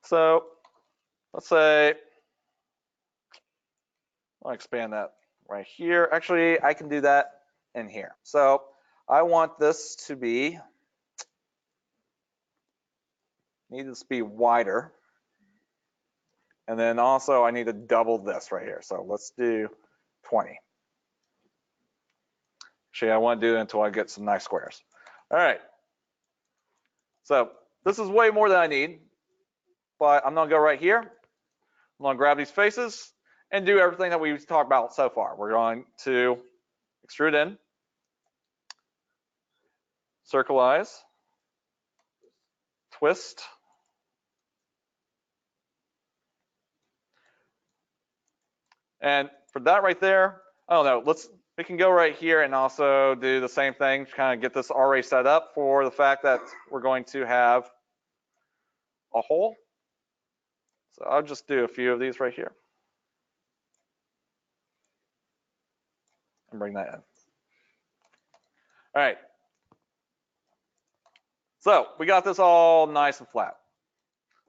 so let's say, I'll expand that right here. Actually, I can do that in here. So I want this to be, need this to be wider. And then also I need to double this right here. So let's do 20. Actually, I want to do it until I get some nice squares. All right. So this is way more than I need, but I'm gonna go right here. I'm gonna grab these faces and do everything that we've talked about so far. We're going to extrude in, circleize, twist, and for that right there, I don't know, we can go right here and also do the same thing, kind of get this already set up for the fact that we're going to have a hole. So I'll just do a few of these right here and bring that in. All right. So we got this all nice and flat.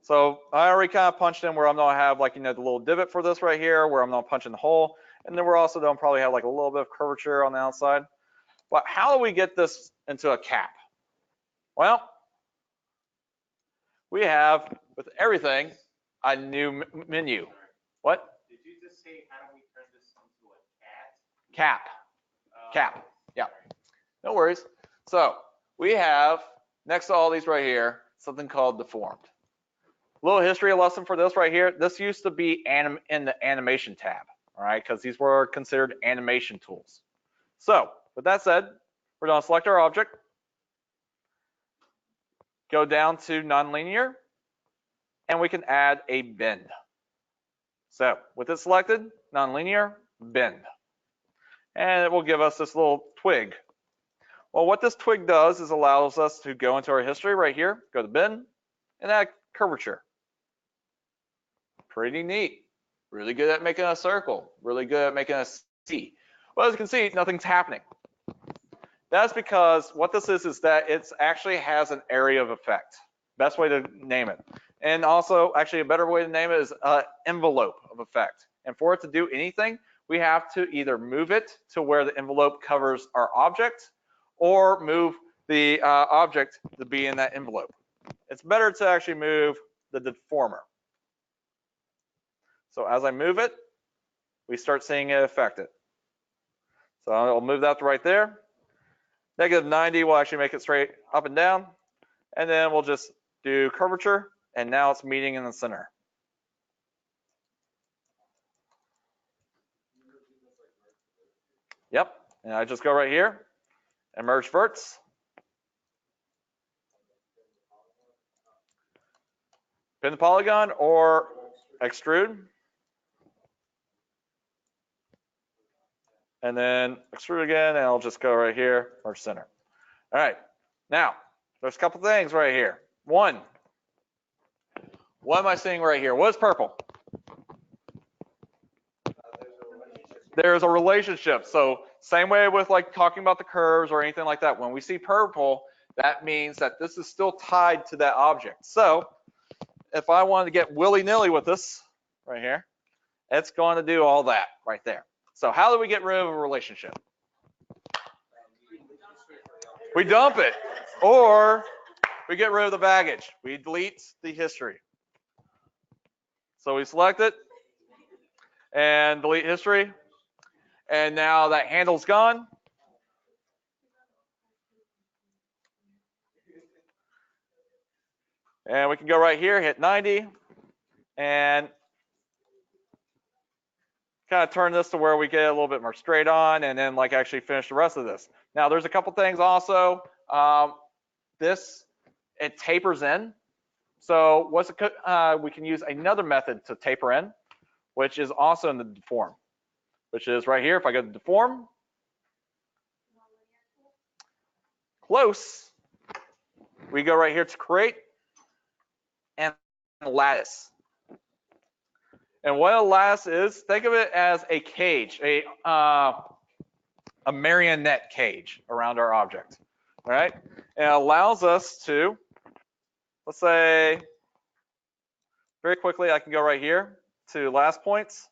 So I already kind of punched in where I'm gonna have like, the little divot for this right here, where I'm gonna punch in the hole. And then we're also gonna probably have like a little bit of curvature on the outside. But how do we get this into a cap? Well, we have, with everything, a new menu. What? Did you just say, how do we turn this into a cat? Cap. Yeah. No worries. So we have, next to all these right here, something called deformed. Little history lesson for this right here. This used to be in the animation tab, all right, because these were considered animation tools. So with that said, we're going to select our object, go down to nonlinear, and we can add a bend. So with it selected, nonlinear, bend. And it will give us this little twig. Well, what this twig does is allows us to go into our history right here, go to bend, and add curvature. Pretty neat. Really good at making a circle. Really good at making a C. Well, as you can see, nothing's happening. That's because what this is that it actually has an area of effect. Best way to name it. And also, actually, a better way to name it is envelope of effect. And for it to do anything, we have to either move it to where the envelope covers our object, or move the object to be in that envelope. It's better to actually move the deformer. So as I move it, we start seeing it affect it. So I'll move that to right there. -90 will actually make it straight up and down. And then we'll just do curvature, and now it's meeting in the center. Yep, and I just go right here, and merge verts. Pin the polygon or extrude. And then extrude again, and I'll just go right here, merge center. All right, now, there's a couple things right here. One, what am I seeing right here? What is purple? There's a relationship. So same way with like talking about the curves or anything like that. When we see purple, that means that this is still tied to that object. So if I wanted to get willy-nilly with this right here, it's going to do all that right there. So how do we get rid of a relationship? We dump it, or we get rid of the baggage. We delete the history. So we select it and delete history. And now that handle's gone. And we can go right here, hit 90, and kind of turn this to where we get a little bit more straight on, and then like actually finish the rest of this. Now there's a couple things also. It tapers in. So we can use another method to taper in, which is also in the deform, which is right here. If I go to deform, close, we go right here to create and lattice. And what a lattice is, think of it as a cage, a marionette cage around our object, all right? And it allows us to, let's say, very quickly, I can go right here to last points,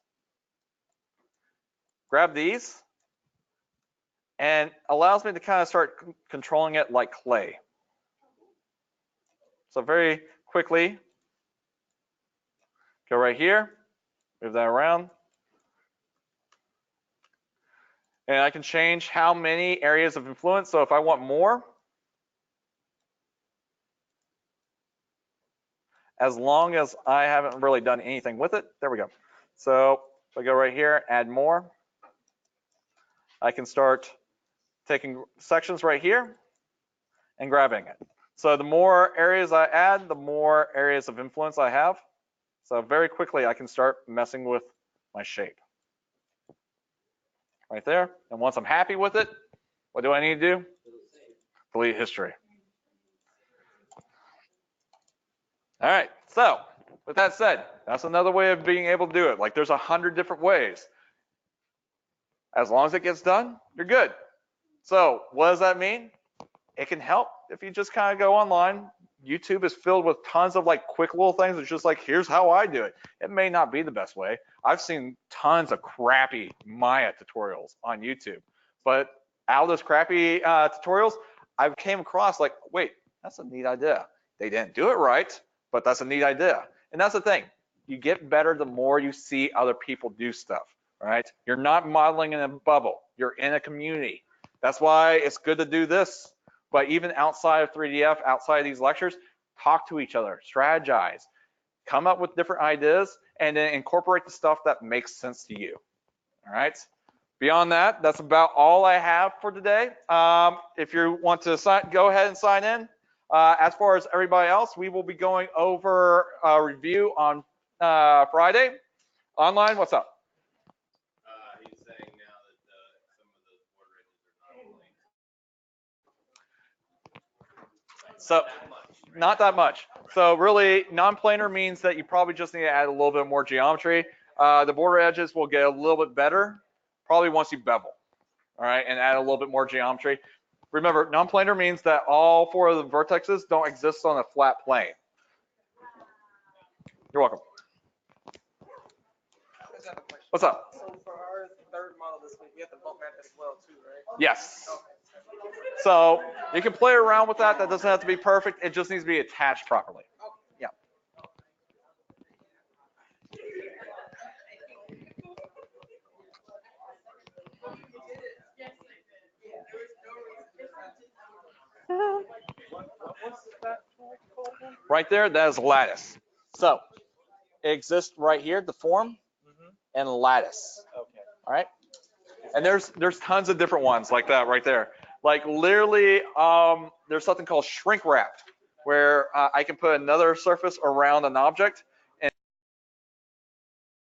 grab these, and allows me to kind of start controlling it like clay. So very quickly, go right here, move that around. And I can change how many areas of influence. So if I want more, as long as I haven't really done anything with it, there we go. So if I go right here, add more, I can start taking sections right here and grabbing it. So the more areas I add, the more areas of influence I have. So very quickly, I can start messing with my shape. Right there. And once I'm happy with it, what do I need to do? Delete history. All right, so with that said, that's another way of being able to do it. Like there's 100 different ways. As long as it gets done, you're good. So what does that mean? It can help if you just kind of go online, YouTube is filled with tons of like quick little things. It's just like, here's how I do it. It may not be the best way. I've seen tons of crappy Maya tutorials on YouTube, but out of those crappy tutorials, I came across like, wait, that's a neat idea. They didn't do it right, but that's a neat idea. And that's the thing. You get better the more you see other people do stuff, right? You're not modeling in a bubble. You're in a community. That's why it's good to do this. But even outside of 3DF, outside of these lectures, talk to each other, strategize, come up with different ideas, and then incorporate the stuff that makes sense to you. All right. Beyond that, that's about all I have for today. If you want to go ahead and sign in. As far as everybody else, we will be going over a review on Friday. Online, what's up? He's saying now that some of those board races are not plain. So, not that much. So really, non-planar means that you probably just need to add a little bit more geometry. The border edges will get a little bit better, probably once you bevel, all right, and add a little bit more geometry. Remember, non-planar means that all 4 of the vertexes don't exist on a flat plane. You're welcome. What's up? So for our third model this week, we have to bump map as well too, right? Yes. So you can play around with that. That doesn't have to be perfect. It just needs to be attached properly. Yeah. Right there, that is lattice. So it exists right here, the form and lattice. Okay. All right. And there's tons of different ones like that right there. Like literally, there's something called shrink wrap, where I can put another surface around an object